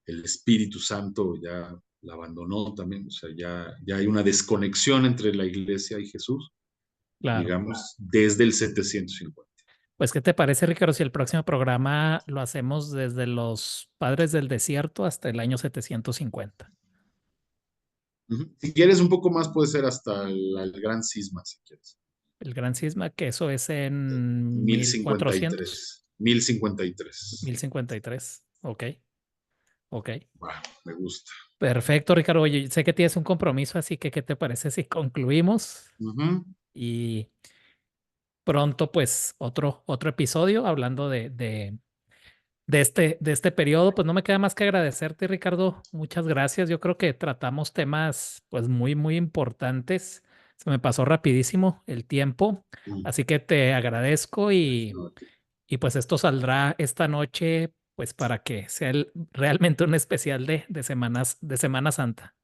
[SPEAKER 2] el Espíritu Santo ya la abandonó también, o sea, ya hay una desconexión entre la iglesia y Jesús,
[SPEAKER 1] Claro.
[SPEAKER 2] digamos, desde el 750.
[SPEAKER 1] Pues, ¿qué te parece, Ricardo, si el próximo programa lo hacemos desde los padres del desierto hasta el año 750?
[SPEAKER 2] Si quieres un poco más, puede ser hasta el gran cisma, si quieres.
[SPEAKER 1] El gran cisma, que eso es en
[SPEAKER 2] Mil
[SPEAKER 1] mil
[SPEAKER 2] cincuenta y
[SPEAKER 1] cuatrocientos
[SPEAKER 2] tres 1053.
[SPEAKER 1] 1053. Ok, ok.
[SPEAKER 2] Bueno, me gusta.
[SPEAKER 1] Perfecto, Ricardo. Oye, sé que tienes un compromiso, así que ¿qué te parece si concluimos?
[SPEAKER 2] Ujú.
[SPEAKER 1] Y pronto, pues, otro episodio hablando de este periodo. Pues no me queda más que agradecerte, Ricardo. Muchas gracias. Yo creo que tratamos temas, pues, muy importantes. Se me pasó rapidísimo el tiempo, así que te agradezco y pues esto saldrá esta noche, pues para que sea realmente un especial de Semana Santa.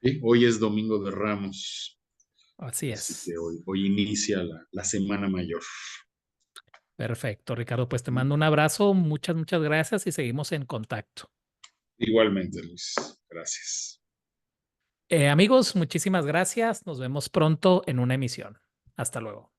[SPEAKER 2] Sí, hoy es Domingo de Ramos,
[SPEAKER 1] Así
[SPEAKER 2] así
[SPEAKER 1] es.
[SPEAKER 2] que hoy inicia la Semana Mayor.
[SPEAKER 1] Perfecto, Ricardo. Pues te mando un abrazo, muchas gracias y seguimos en contacto.
[SPEAKER 2] Igualmente, Luis. Gracias.
[SPEAKER 1] Amigos, muchísimas gracias. Nos vemos pronto en una emisión. Hasta luego.